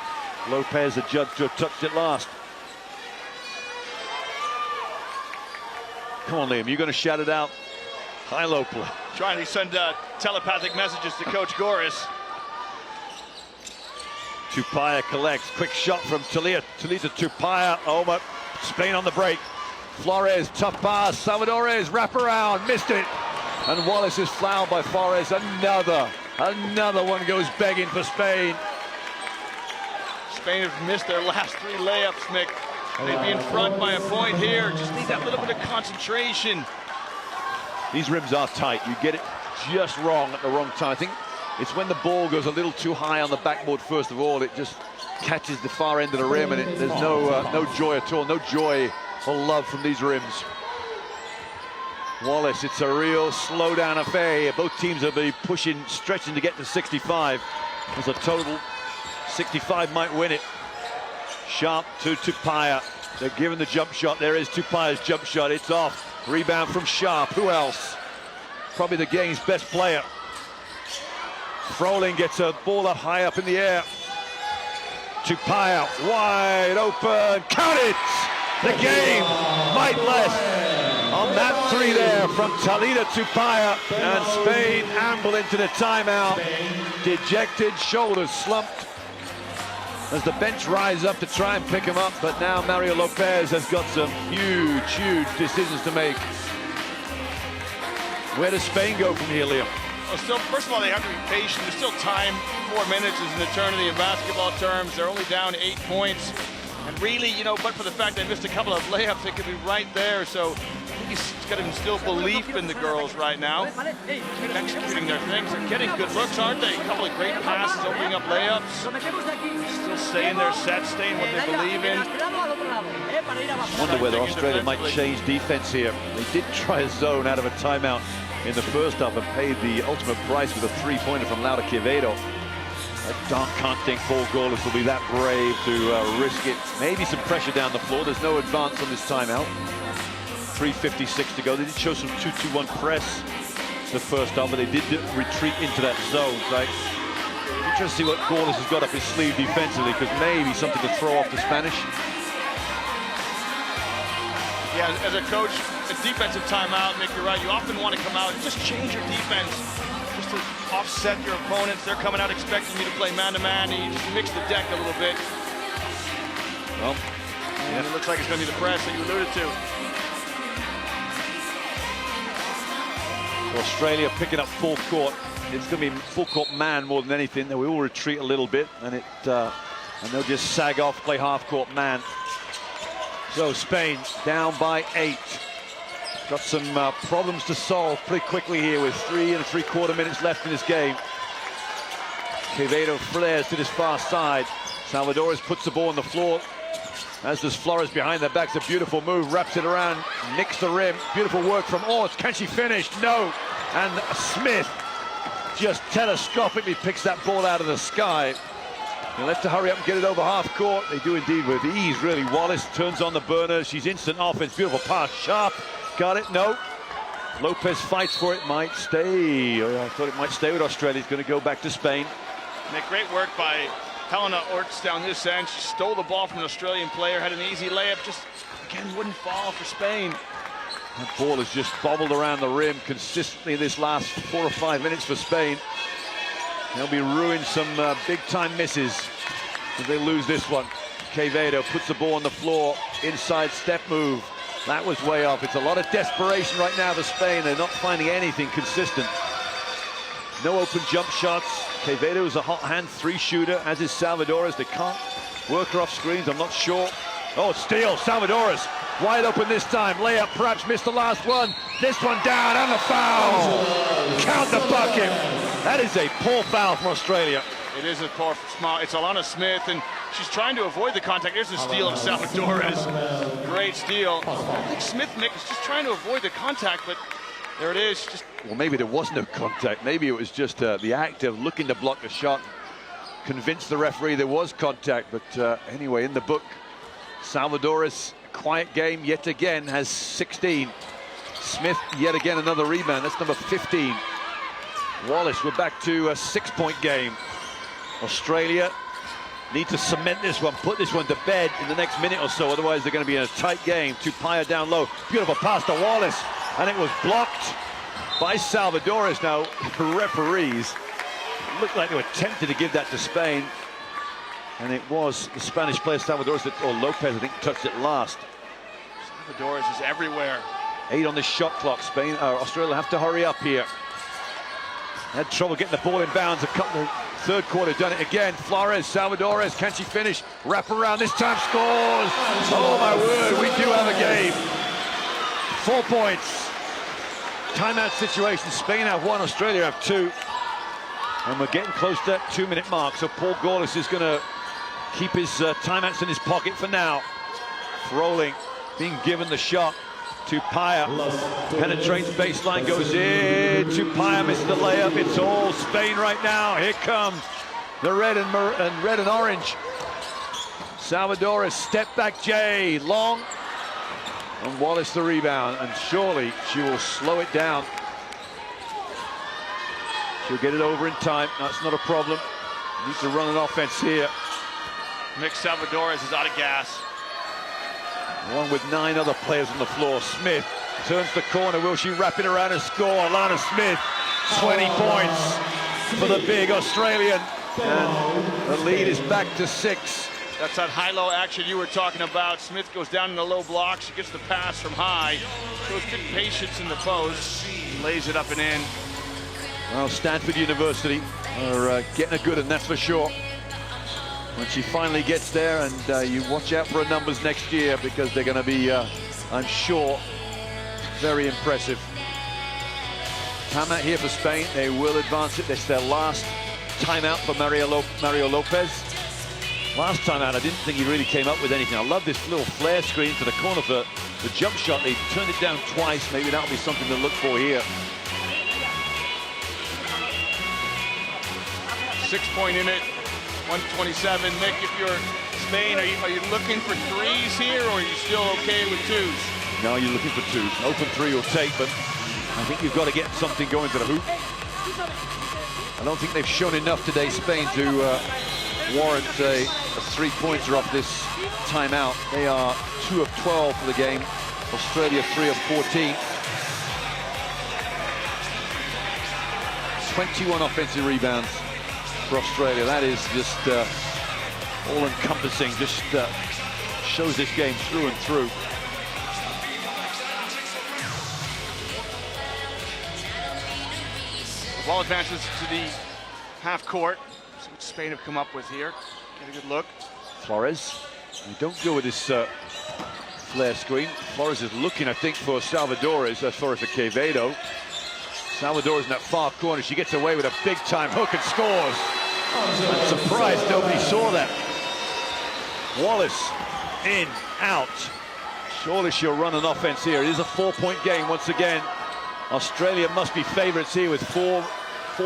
Lopez, the judge, touched it last. Come on, Liam, you're going to shout it out. High-low play. Trying to send telepathic messages to Coach Goris. Tupaia collects. Quick shot from Talia. Talia to Tupaia. Oh, but Spain on the break. Flores, tough pass. Salvadores, wrap around, missed it. And Wallace is fouled by Flores. Another one goes begging for Spain. Spain have missed their last 3 layups, Mick. They'd be in front by a point here. Just need that little bit of concentration. These rims are tight. You get it just wrong at the wrong time. I think it's when the ball goes a little too high on the backboard, first of all, it just catches the far end of the rim, and there's no joy at all, no joy or love from these rims. Wallace, it's a real slow down affair here. Both teams will be pushing, stretching to get to 65. There's a total. 65 might win it. Sharp to Tupaia. They're giving the jump shot. There is Tupaia's jump shot. It's off. Rebound from Sharp. Who else? Probably the game's best player. Froling gets a ball up high up in the air. Tupaia wide open. Count it! The game might last on that 3 there from Talita Tupaia, and Spain amble into the timeout. Dejected, shoulders slumped as the bench rise up to try and pick him up, but now Mario Lopez has got some huge decisions to make. Where does Spain go from here, Liam? Well, still, first of all, they have to be patient. There's still time. 4 minutes is an eternity in basketball terms. They're only down 8 points. And really, but for the fact they missed a couple of layups, they could be right there. So I think he's got to instill belief in the girls right now. Keep executing their things. They're getting good looks, aren't they? A couple of great passes, opening up layups. Still staying their set, staying what they believe in. I wonder whether Australia might change defense here. They did try a zone out of a timeout in the first half and paid the ultimate price with a 3-pointer from Laura Quevedo. I can't think Paul Gaulis will be that brave to risk it. Maybe some pressure down the floor. There's no advance on this timeout. 3:56 to go. They did show some 2-2-1 press the first half, but they did retreat into that zone. So interesting to see what Gaulis has got up his sleeve defensively, because maybe something to throw off the Spanish. Yeah, as a coach, a defensive timeout, Mick, you're right. You often want to come out and just change your defense, just to offset your opponents. They're coming out expecting you to play man-to-man, and you just mix the deck a little bit. Well, and it looks like it's going to be the press that you alluded to. Australia picking up full court. It's going to be full court man more than anything. We will retreat a little bit, and they'll just sag off, play half court man. So Spain down by 8. Got some problems to solve pretty quickly here with 3 3/4 minutes left in this game. Quevedo flares to this far side. Salvadores puts the ball on the floor, as does Flores behind their backs. A beautiful move, wraps it around, nicks the rim. Beautiful work from Orts. Can she finish? No. And Smith just telescopically picks that ball out of the sky. They'll have to hurry up and get it over half court. They do indeed with ease, really. Wallace turns on the burner. She's instant offense. Beautiful pass. Sharp. Got it. No. Lopez fights for it. Might stay. I thought it might stay with Australia. It's going to go back to Spain. Nick, great work by Helena Orts down this end. She stole the ball from an Australian player. Had an easy layup. Just, again, wouldn't fall for Spain. That ball has just bobbled around the rim consistently this last 4 or 5 minutes for Spain. They'll be ruined some big-time misses if they lose this one. Quevedo puts the ball on the floor, inside step move. That was way off. It's a lot of desperation right now for Spain. They're not finding anything consistent. No open jump shots. Quevedo is a hot hand 3 shooter, as is Salvadores. They can't work her off screens, I'm not sure. Oh, steal, Salvadores. Wide open this time. Layup, perhaps missed the last one. This one down, and the foul. Count the bucket. That is a poor foul from Australia. It is a poor small. It's Alana Smith, and she's trying to avoid the contact. Here's the steal of Salvadores. Great steal. I think Smith, Nick, is just trying to avoid the contact, but there it is. Just... Well, maybe there was no contact. Maybe it was just the act of looking to block the shot. Convinced the referee there was contact, but anyway, in the book, Salvadores, quiet game yet again, has 16. Smith, yet again, another rebound. That's number 15. Wallace, we're back to a 6-point game. Australia need to cement this one, put this one to bed in the next minute or so, otherwise they're going to be in a tight game. Tupaya down low, beautiful pass to Wallace, and it was blocked by Salvadores. Now, referees looked like they were tempted to give that to Spain, and it was the Spanish player Salvadores, or Lopez, I think, touched it last. Salvadores is everywhere. 8 on the shot clock. Australia have to hurry up here. Had trouble getting the ball in bounds. Third quarter, done it again. Flores, Salvadores, can she finish? Wrap around, this time scores. Oh my word, we do have a game. 4 points. Timeout situation. Spain have 1, Australia have 2. And we're getting close to that 2-minute mark. So Paul Gaulis is going to keep his timeouts in his pocket for now. Froling being given the shot. Tupaya penetrates baseline, goes in. Tupaya misses the layup. It's all Spain right now. Here comes the red and orange. Salvadores, step back J, long, and Wallace the rebound, and surely she will slow it down. She'll get it over in time. That's not a problem. Needs to run an offense here. Nick Salvadores is out of gas. Along with 9 other players on the floor. Smith turns the corner. Will she wrap it around and score? Alana Smith, 20 points for the big Australian. And the lead is back to 6. That's that high-low action you were talking about. Smith goes down in the low block. She gets the pass from high. Shows good patience in the post. Lays it up and in. Well, Stanford University are getting a good one, that's for sure. When she finally gets there, and you watch out for her numbers next year, because they're going to be, I'm sure, very impressive. Timeout here for Spain. They will advance it. This is their last timeout for Mario Lopez. Last time out, I didn't think he really came up with anything. I love this little flare screen to the corner for the jump shot. They turned it down twice. Maybe that'll be something to look for here. 6-point in it. 127. Nick, if you're Spain, are you looking for 3s here, or are you still okay with 2s? No, you're looking for 2s. Open 3 will take, but I think you've got to get something going to the hoop. I don't think they've shown enough today, Spain, to warrant a 3-pointer off this timeout. They are 2 of 12 for the game. Australia 3 of 14. 21 offensive rebounds for Australia. That is just all-encompassing. Just shows this game through and through. The ball advances to the half court. See what Spain have come up with here. Get a good look. Flores. You don't go with this flare screen. Flores is looking, I think, for Salvadores. That's for Quevedo. Salvadores in that far corner. She gets away with a big-time hook and scores. I'm surprised nobody saw that. Wallace in, out. Surely she'll run an offense here. It is a 4-point game once again. Australia must be favorites here with 4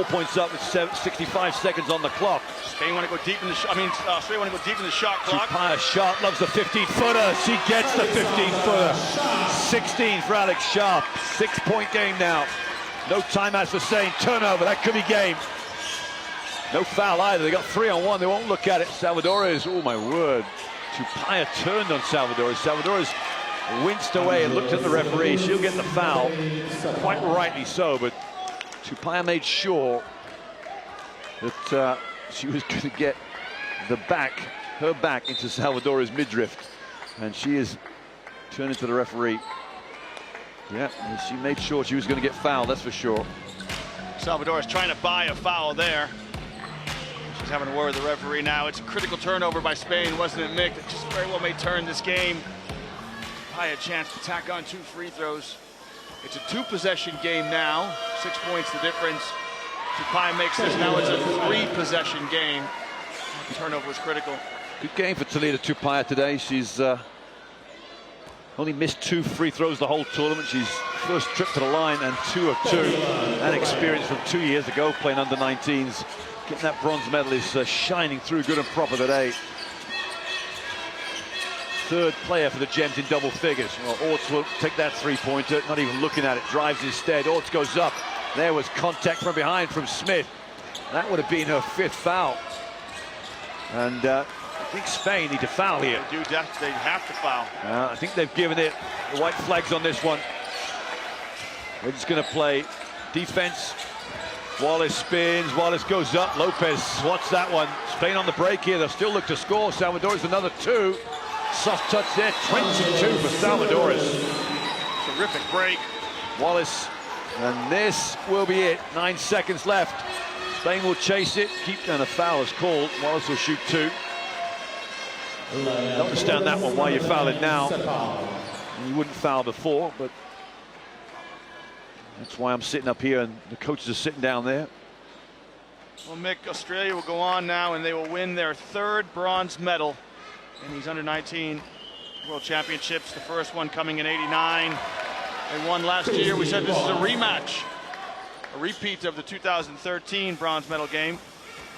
points up with 65 seconds on the clock. Spain want to go deep in the shot. Australia want to go deep in the shot clock. Tupaya Sharp loves the 15-footer. She gets the 15-footer. 16 for Alex Sharp. 6-point game now. No timeouts for Spain. Turnover. That could be game. No foul either. They got 3-on-1. They won't look at it. Salvadores. Oh my word. Tupaya turned on Salvadores. Salvadores winced away and looked at the referee. She'll get the foul, quite rightly so, but Tupaia made sure that she was going to get her back into Salvador's midriff, and she is turning to the referee. Yeah, and she made sure she was going to get fouled, that's for sure. Salvador is trying to buy a foul there. She's having a word with the referee now. It's a critical turnover by Spain, wasn't it, Mick? That just very well may turn this game. Probably a chance to tack on 2 free throws. It's a 2-possession game now. 6 points the difference. Tupaia makes this. Now it's a 3-possession game. The turnover was critical. Good game for Talita Tupaia today. She's only missed 2 free throws the whole tournament. She's first trip to the line and 2 of 2. That experience from 2 years ago playing under 19s. Getting that bronze medal is shining through good and proper today. 3rd player for the Gems in double figures. Well, Orts will take that 3-pointer, not even looking at it, drives instead. Orts goes up. There was contact from behind from Smith. That would have been her 5th foul. And I think Spain need to foul here. They have to foul. I think they've given it the white flags on this one. We're just going to play defense. Wallace spins, Wallace goes up, Lopez swats that one. Spain on the break here, they'll still look to score. Salvador's another 2. Soft touch there, 22 for Salvador's. Terrific break. Wallace, and this will be it. 9 seconds left. Spain will chase it, and a foul is called. Wallace will shoot 2. Don't understand that one, why you foul it now. You wouldn't foul before, but that's why I'm sitting up here and the coaches are sitting down there. Well, Mick, Australia will go on now and they will win their 3rd bronze medal in these under-19 World Championships. The first one coming in '89. They won last year. We said this is a rematch, a repeat of the 2013 bronze medal game.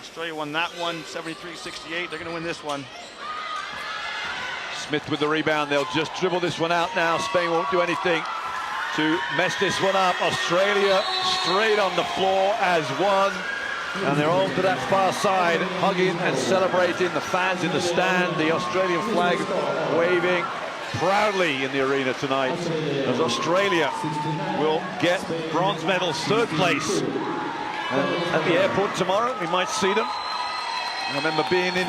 Australia won that one, 73-68. They're going to win this one. Smith with the rebound. They'll just dribble this one out now. Spain won't do anything to mess this one up. Australia straight on the floor as one. And they're on to that far side, hugging and celebrating. The fans in the stand, the Australian flag waving proudly in the arena tonight, as Australia will get bronze medals, 3rd place. At the airport tomorrow, we might see them. I remember being in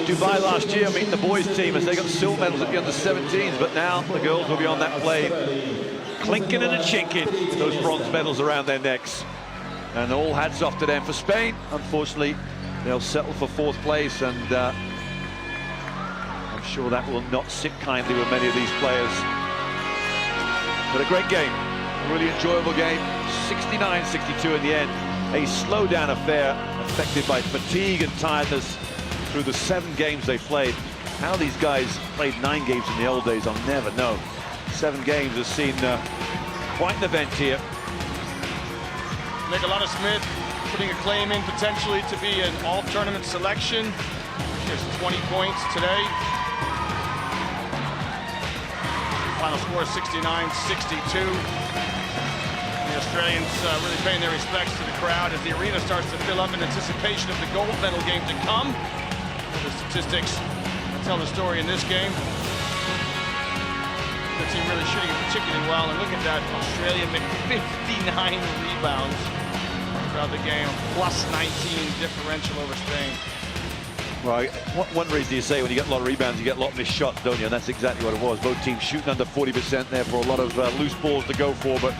Dubai last year, meeting the boys team as they got silver medals at the under-17s, but now the girls will be on that plane, clinking and chinking those bronze medals around their necks. And all hats off to them. For Spain, unfortunately, they'll settle for 4th place, and I'm sure that will not sit kindly with many of these players. But a great game, a really enjoyable game. 69-62 in the end. A slow-down affair, affected by fatigue and tiredness through the 7 games they played. How these guys played 9 games in the old days, I'll never know. 7 games has seen quite an event here. Nicoletta Smith putting a claim in potentially to be an all-tournament selection. She has 20 points today. Final score is 69-62. The Australians really paying their respects to the crowd as the arena starts to fill up in anticipation of the gold medal game to come. The statistics tell the story in this game. The team really shooting particularly well, and look at that, Australia with 59 rebounds throughout the game, plus 19 differential over Spain. Well, one reason you say when you get a lot of rebounds, you get a lot of missed shots, don't you? And that's exactly what it was. Both teams shooting under 40% there for a lot of loose balls to go for, but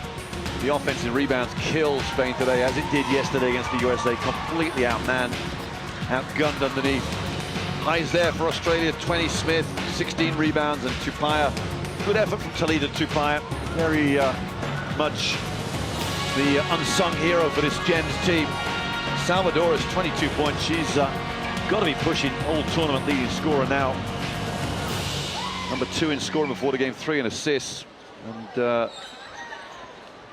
the offensive rebounds killed Spain today, as it did yesterday against the USA. Completely outmanned, outgunned underneath. Highs there for Australia, 20 Smith, 16 rebounds, and Tupaia. Good effort from Talita Tupaia. Very much the unsung hero for this Gems team. Salvador is 22 points. She's got to be pushing all tournament leading scorer now. Number 2 in scoring before the game, 3 in assists. And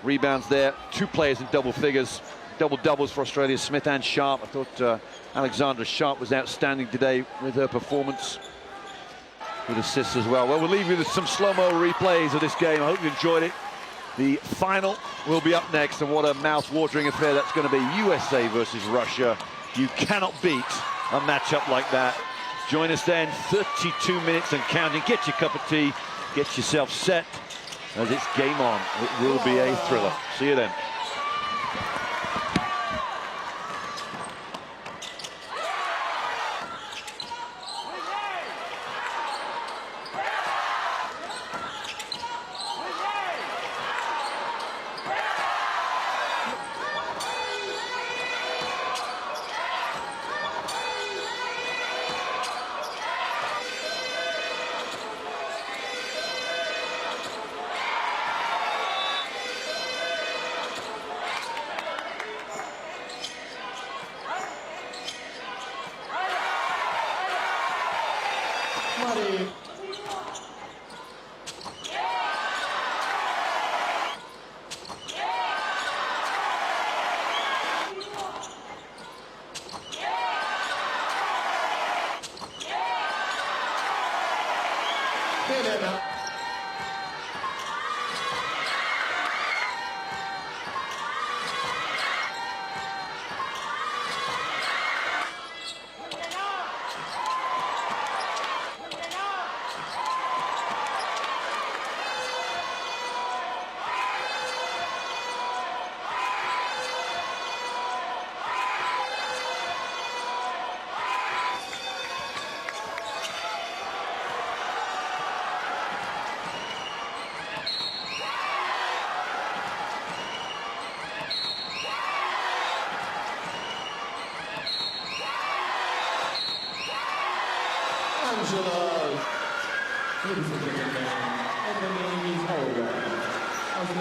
rebounds there. 2 players in double figures. Double doubles for Australia, Smith and Sharp. I thought Alexandra Sharp was outstanding today with her performance. With assists as well. Well, we'll leave you with some slow-mo replays of this game. I hope you enjoyed it. The final will be up next, and what a mouth-watering affair that's going to be. USA versus Russia. You cannot beat a matchup like that. Join us then, 32 minutes and counting. Get your cup of tea, Get yourself set as it's game on. It will be a thriller. See you then. Ladies and gentlemen, and the name is Olga. As the